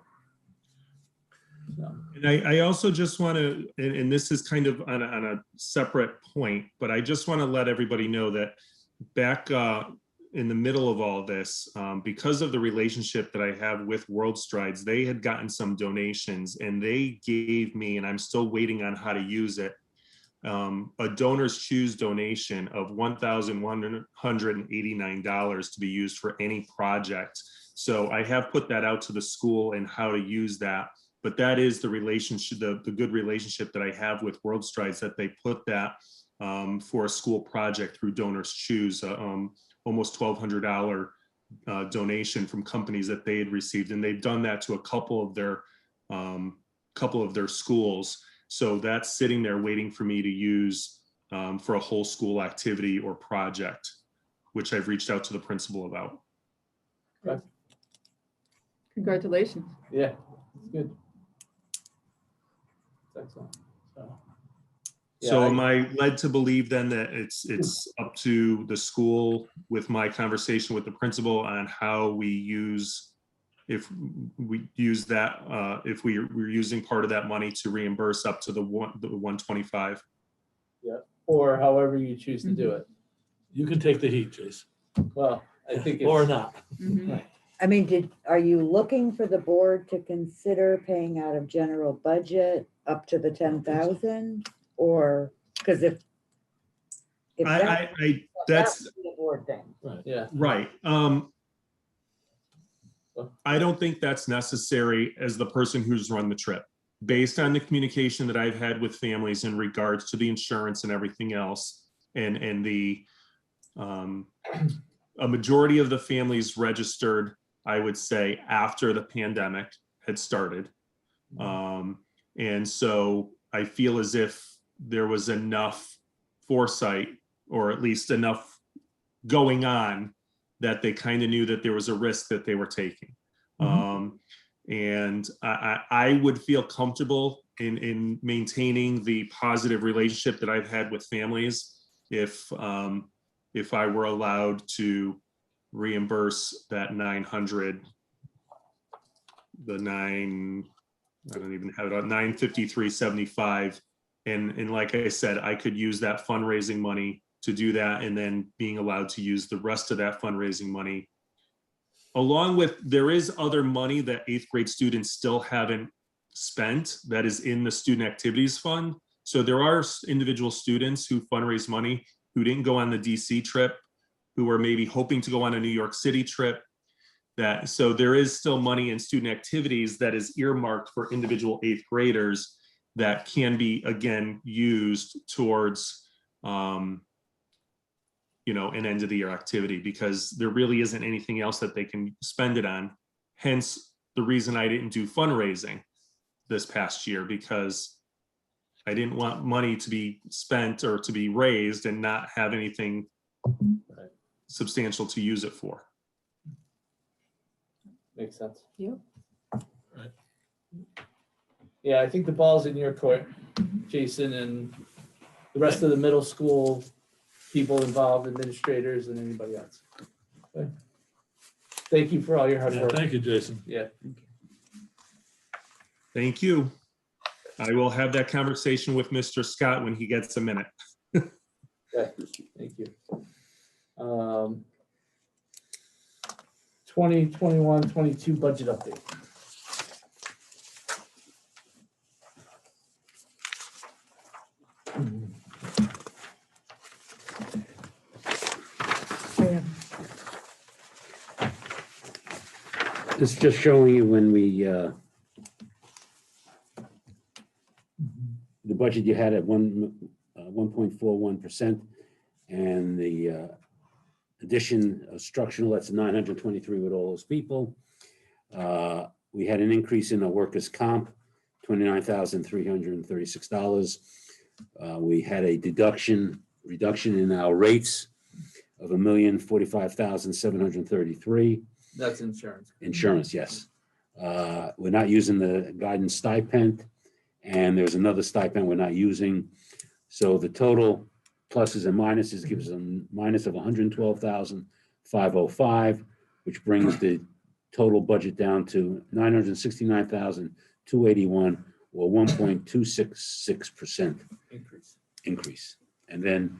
So.
And I also just want to, and this is kind of on a separate point, but I just want to let everybody know that back in the middle of all this, because of the relationship that I have with World Strides, they had gotten some donations and they gave me, and I'm still waiting on how to use it, a Donors Choose donation of $1,189 to be used for any project. So I have put that out to the school and how to use that. But that is the relationship, the good relationship that I have with World Strides, that they put that for a school project through Donors Choose, almost $1,200 donation from companies that they had received, and they've done that to a couple of their schools. So that's sitting there waiting for me to use for a whole school activity or project, which I've reached out to the principal about.
Okay.
Congratulations.
Yeah, it's good. Excellent.
So am I led to believe then that it's up to the school with my conversation with the principal on how we use, if we use that, if we're using part of that money to reimburse up to the 125?
Yeah, or however you choose to do it.
You can take the heat, Jason.
Well, I think it's,
Or not.
I mean, are you looking for the board to consider paying out of general budget up to the 10,000? Or, because if
that's
the board thing.
Right.
Yeah.
Right. I don't think that's necessary as the person who's run the trip. Based on the communication that I've had with families in regards to the insurance and everything else, and the a majority of the families registered, I would say, after the pandemic had started. And so I feel as if there was enough foresight, or at least enough going on, that they kind of knew that there was a risk that they were taking. And I would feel comfortable in maintaining the positive relationship that I've had with families if I were allowed to reimburse that 900, I don't even have it on, 953.75. And like I said, I could use that fundraising money to do that, and then being allowed to use the rest of that fundraising money. Along with, there is other money that 8th grade students still haven't spent that is in the student activities fund. So there are individual students who fundraise money who didn't go on the DC trip, who are maybe hoping to go on a New York City trip. So there is still money in student activities that is earmarked for individual 8th graders that can be, again, used towards an end of the year activity, because there really isn't anything else that they can spend it on. Hence the reason I didn't do fundraising this past year, because I didn't want money to be spent or to be raised and not have anything substantial to use it for.
makes sense.
Yep.
Right.
Yeah, I think the ball's in your court, Jason, and the rest of the middle school people involved, administrators and anybody else. Okay. Thank you for all your hard
Yeah,
work.
thank you, Jason.
Yeah.
Thank you. I will have that conversation with Mr. Scott when he gets a minute.
Okay, thank you. 2021-22 budget update.
This is just showing you when we, the budget you had at 1.41%, and the addition of structural, that's 923 with all those people. We had an increase in our workers' comp, $29,336. We had a reduction in our rates of $1,045,733.
That's insurance.
Insurance, yes. We're not using the guidance stipend, and there's another stipend we're not using. So the total pluses and minuses gives a minus of 112,505, which brings the total budget down to 969,281, or 1.266% increase. And then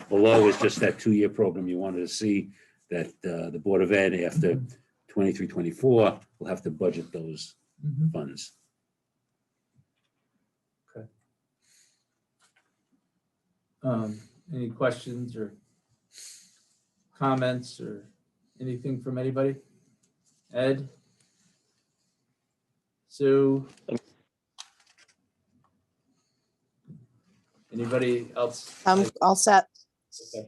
below is just that 2-year program you wanted to see that the Board of Ed after 23-24 will have to budget those funds.
Okay. Any questions or comments or anything from anybody? Ed? Sue? Anybody else?
I'm all set.
Okay.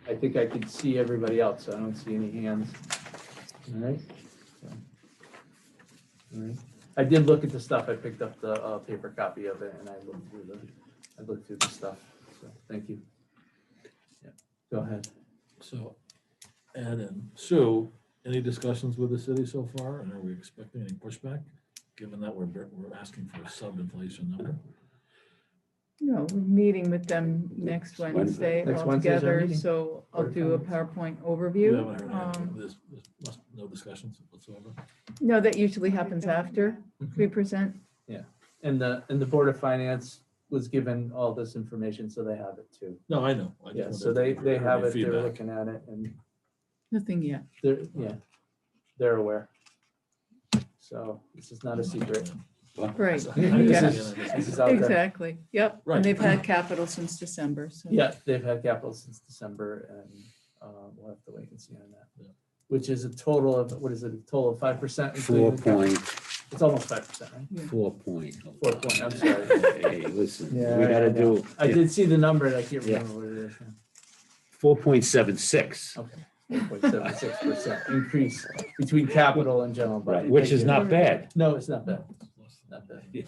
I think I could see everybody else, so I don't see any hands. All right. All right. I did look at the stuff. I picked up the paper copy of it and I looked through the stuff. So thank you. Yeah. Go ahead.
So, Ed and Sue, any discussions with the city so far? And are we expecting any pushback, given that we're asking for a sub-inflation number?
No, we're meeting with them next Wednesday
Next
all
Wednesday's our
together,
meeting.
so I'll do a PowerPoint
You
overview.
haven't heard any, no discussions whatsoever?
No, that usually happens after we present.
And the Board of Finance was given all this information, so they have it too.
No, I know. I just
Yeah,
wondered
so
if
they
you heard
have
any
it, they're
feedback.
looking at it and
Nothing yet.
they're aware. So this is not a secret.
Right.
This
Yeah.
is out there.
Exactly. Yep.
Right.
And they've had capital since December, so.
Yeah, they've had capital since December and we'll have to wait and see on that.
Yeah.
Which is a total of, what is it, a total of 5%?
4 point,
It's almost 5%, right?
4 point.
4 point, I'm sorry.
Hey, listen,
Yeah,
we gotta
I know.
do
I did see the number and I can't
Yeah.
remember what it is.
4.76,
Okay, 4.76% increase between capital and general budget.
right, which
Thank
is
you.
not bad.
No, it's not bad. Not bad.
Yeah.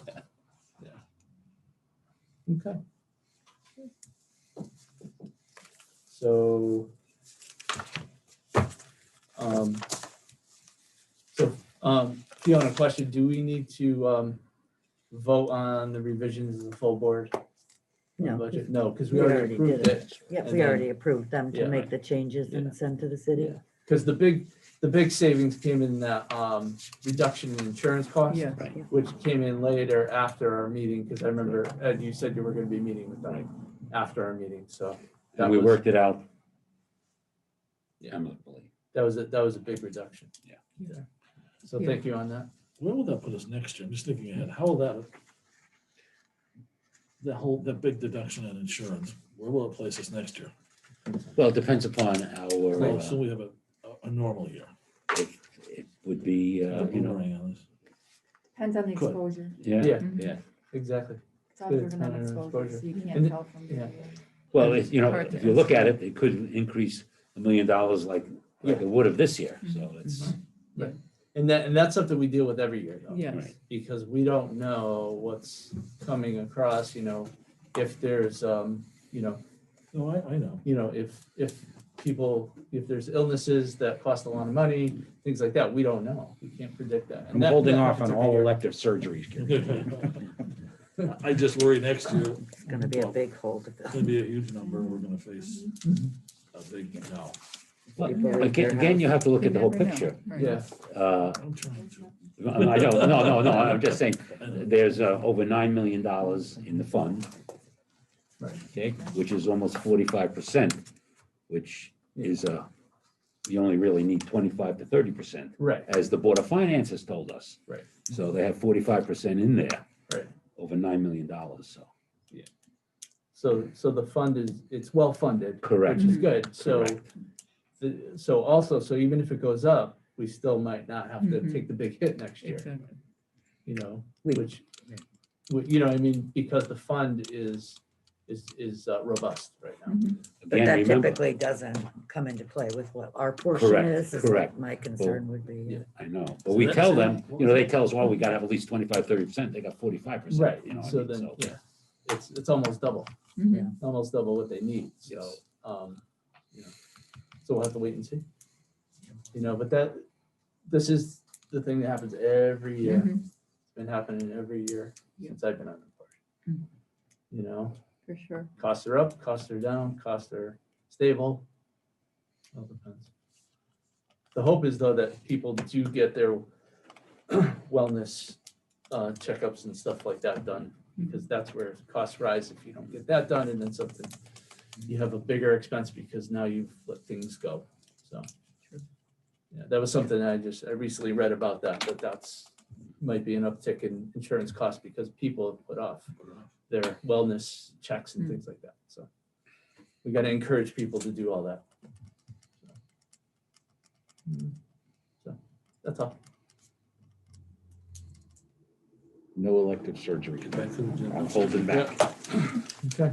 Okay. So, Fiona, question, do we need to vote on the revisions of the full board?
No.
Budget? No, because we
We
already
already
approved
did
it.
Yeah,
And
we
then-
already approved them
Yeah.
to make the changes
Yeah.
and send to the city.
Yeah. Because the big savings came in that reduction in insurance costs.
Yeah.
Right.
Which came in later after our meeting, because I remember, Ed, you said you were gonna be meeting with them after our meeting, so. that
And we
was-
worked it out
Yeah.
amicably.
That was a big reduction.
Yeah.
So
Yeah.
thank you on that.
Where will that put us next year? I'm just thinking ahead. How will that big deduction on insurance, where will it place us next year?
Well, it depends upon
Well,
our,
so we have a normal year.
it would be,
Boomerang on this.
Depends on the
Could.
exposure.
yeah,
Yeah.
Mhm.
yeah.
Exactly.
It's all
Good,
driven on
depending on
exposure,
exposure.
so you
And
can't
it-
tell from
yeah.
year to year.
Well, you know,
Hard to
if you look at
estimate.
it, it could increase $1 million like it would have this year, so it's,
And that's something we deal with every year though.
Yes.
Right.
Because we don't know what's coming across, if there's,
No, I know.
if people, if there's illnesses that cost a lot of money, things like that, we don't know. We can't predict that.
I'm
And that-
holding
that
off on
happens every
all
year.
elective surgeries.
I just worry next year.
It's gonna be a big hole to
It's
fill.
gonna be a huge number. We're gonna face a big no.
but
People leave their
again, you have to look
You
at the whole
never know.
picture.
Right.
Yeah,
I'm trying to.
I don't, no, I'm just saying, there's over $9 million in the fund.
Right.
Okay, which is almost 45%, which is, you only really need 25 to 30%,
right,
as the Board of Finance has told us.
Right.
So they have 45% in there,
right.
over $9 million, so.
So the fund it's well funded.
Correct.
Which is good. So,
Correct.
so even if it goes up, we still might not have to
Mhm.
take the big hit next year,
Exactly.
you know,
We-
which, you know, what I mean, because the fund is is robust right now.
But
Again,
that
remember,
typically doesn't come into play with what our portion
Correct,
is what
correct.
my concern would be.
Yeah.
I know,
So
but we
that's
tell
it.
them,
What
you know,
was
they
it?
tell us, well, we gotta have at least 25-30%, they got 45%.
Right,
You know,
so
what I mean?
then, yeah, it's almost double,
Mhm.
almost double what they need, so,
Yes.
you know, so we'll have to wait and see. You know, but this is the thing that happens every year.
Mhm.
It's been happening every year
Yeah.
since I've been on the board.
Mhm.
You know,
For sure.
costs are up, costs are down, costs are stable. All depends. The hope is though that people do get their wellness checkups and stuff like that done, because that's where costs rise if you don't get that done, and then something, you have a bigger expense because now you've let things go, so. Yeah, that was something I recently read about that's might be an uptick in insurance costs because people have put off their wellness checks and things like that, so. We gotta encourage people to do all that. So, that's all.
No elective surgery.
Back to the gym.
I'm holding back.
Okay.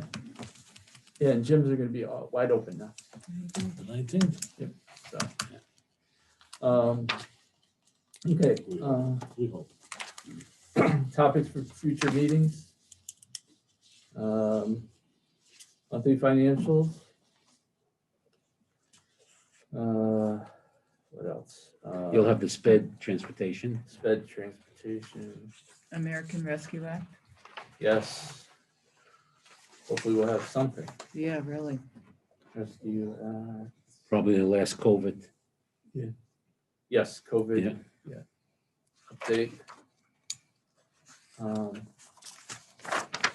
Yeah, and gyms are gonna be all wide open now,
The 19th.
so. Okay,
We hope.
topics for future meetings. Monthly financials. What else?
You'll have the sped transportation.
Sped transportation,
American Rescue Act.
yes. Hopefully we'll have something.
Yeah, really.
Rescue,
Probably the last COVID.
yes, COVID,
Yeah.
yeah. Update.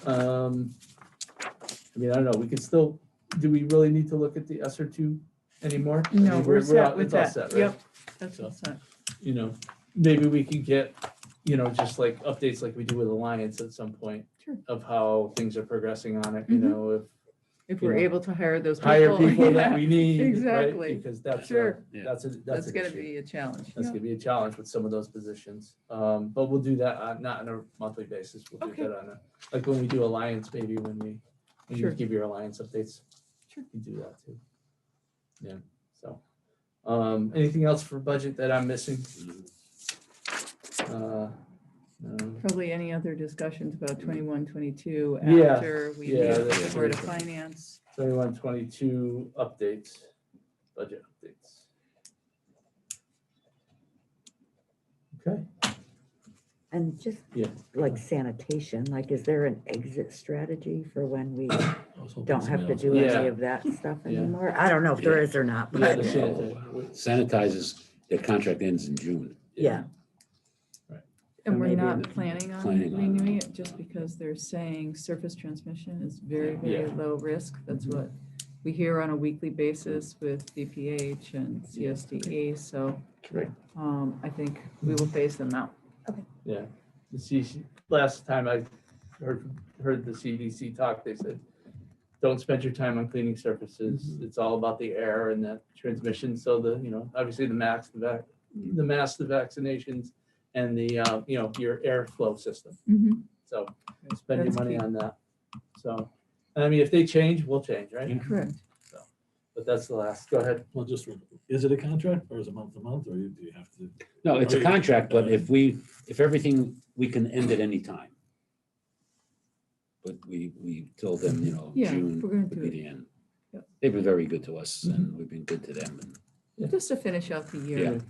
I mean, I don't know, we could still, do we really need to look at the SR2 anymore? I
No,
mean,
we're set
all-
with
it's all
that.
set, right?
Yep. That's all set.
You know, maybe we could get, you know, just like updates like we do with Alliance at some point.
Sure.
Of how things are progressing on it, you
Mhm.
know,
If
You
we're
know,
able to hire those people.
hire people that
Yeah,
we need, right?
Exactly.
Because that's,
Sure.
that's
That's
an
gonna
issue.
be a challenge.
That's
Yeah.
gonna be a challenge with some of those positions. But we'll do that, not on a monthly basis. We'll do
Okay.
that on a, like when we do Alliance, maybe when you
Sure.
give your Alliance updates.
Sure.
You do that too. Yeah, so. Anything else for budget that I'm missing? No.
Probably any other discussions about 21, 22
Yeah,
after we
yeah,
meet
that's
with the Board of
very good.
Finance.
21, 22 updates, budget updates. Okay,
And just
yeah.
like sanitation, like, is there an exit strategy for when we
I was hoping
don't have to
somebody
do
else
Yeah.
any of that stuff
Yeah.
anymore? I don't know if there
Yeah.
is or not,
Yeah,
but
the
Sanitizers, their contract ends in June.
yeah.
And we're
maybe
not
the-
planning on
Planning on it.
renewing it just because they're saying surface transmission is very, very
Yeah.
low risk. That's what we hear on a weekly basis with DPH and CSDE. So
Right.
I think we will phase them out.
Yeah, the CC, last time I heard the CDC talk, they said, don't spend your time on cleaning surfaces. It's all about the air and that transmission. So obviously the masks, the vaccinations, and the, your airflow system.
Mhm.
So spend your
That's
money
key.
on that. So, I mean, if they change, we'll change, right?
Correct.
But that's the last, go ahead.
Well, is it a contract or is it month to month or do you have to?
No, it's a contract, but if everything, we can end at any time. But we told them,
Yeah,
June
we're gonna
would
do
be
it.
the end.
Yep.
They've been very good to us and we've been good to them. And
Just to finish out the
Yeah.
year.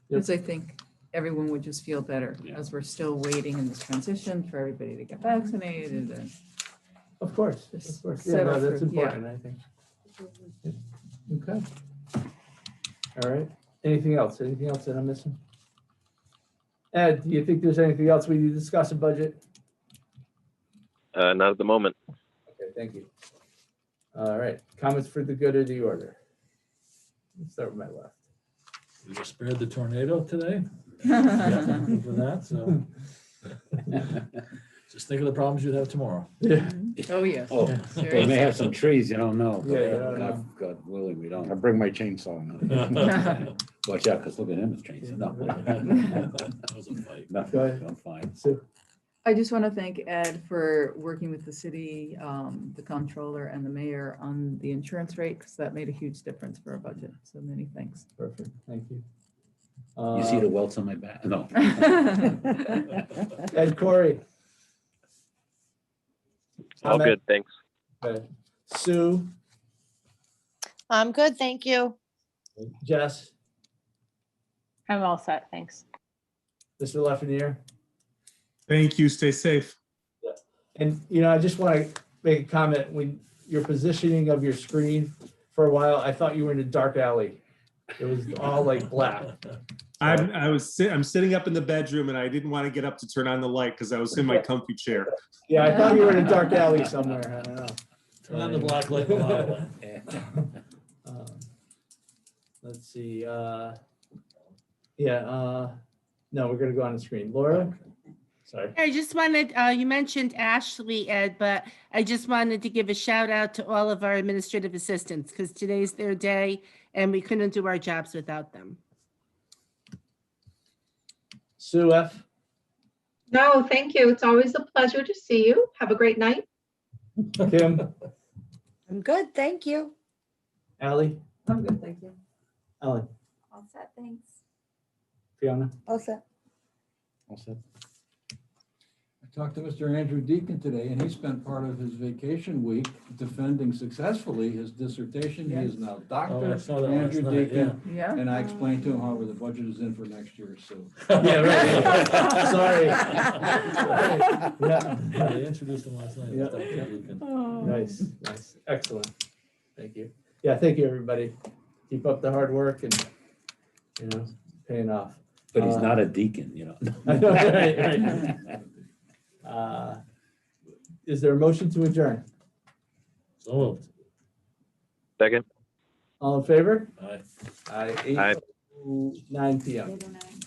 Because I think everyone would just feel better
Yeah.
as we're still waiting in this transition for everybody to get vaccinated and
Of course,
Just
of course.
set
Yeah, no,
up
that's
for- yeah.
important, I think. Okay. All right. Anything else? Anything else that I'm missing? Ed, do you think there's anything else we need to discuss in budget?
Not at the moment.
Okay, thank you. All right, comments for the good of the order. Let's start with my left.
We were spared the tornado today. Thankful for that, so. Just think of the problems you'd have tomorrow.
Yeah.
Oh, yes.
Oh, they may have some trees, you don't know.
Yeah, you don't know.
God willing, we
I
don't.
bring my chainsaw.
Watch out, because look at him, it's changing. No.
That was a fight.
No,
Go ahead.
I'm fine.
So,
I just want to thank Ed for working with the city, the comptroller and the mayor on the insurance rate, because that made a huge difference for our budget. So many thanks.
Perfect, thank you.
You see the welts on my back? No.
Ed, Corey.
All
Comment?
good, thanks.
Okay. Sue,
I'm good, thank you.
Jess,
I'm all set, thanks.
Mr. Lafreniere.
Thank you. Stay safe.
And, you know, I just want to make a comment. When your positioning of your screen for a while, I thought you were in a dark alley. It was all like black.
I'm sitting up in the bedroom and I didn't want to get up to turn on the light because I was in my comfy chair.
Yeah, I thought you were in a dark alley somewhere. I don't know.
Turn on the black light. in the hallway.
Let's see. No, we're gonna go on the screen. Laura? Sorry.
I just wanted, you mentioned Ashley, Ed, but I just wanted to give a shout out to all of our administrative assistants because today's their day and we couldn't do our jobs without them.
Sue F.
No, thank you. It's always a pleasure to see you. Have a great night.
Kim?
I'm good, thank you.
Ally?
I'm good, thank you.
Ellen?
All set, thanks.
Fiona?
All set.
All set.
I talked to Mr. Andrew Deacon today, and he spent part of his vacation week defending successfully his dissertation. He is now
Oh, I
Dr.
saw that last
Andrew
night, yeah.
Deacon.
Yeah.
And I explained to him, however, the budget is in for next year, so.
Yeah, right. Sorry.
Yeah,
Yeah.
they introduced him last night.
Yeah.
Dr. Lucan.
Oh.
Nice, nice, excellent. Thank you. Yeah, thank you, everybody. Keep up the hard work and, you know, paying off.
But he's not a deacon, you know.
I know, right, Is there a motion to adjourn?
So moved.
Second.
All in favor?
Aye.
Aye.
Aye.
8:09 PM.
8:09.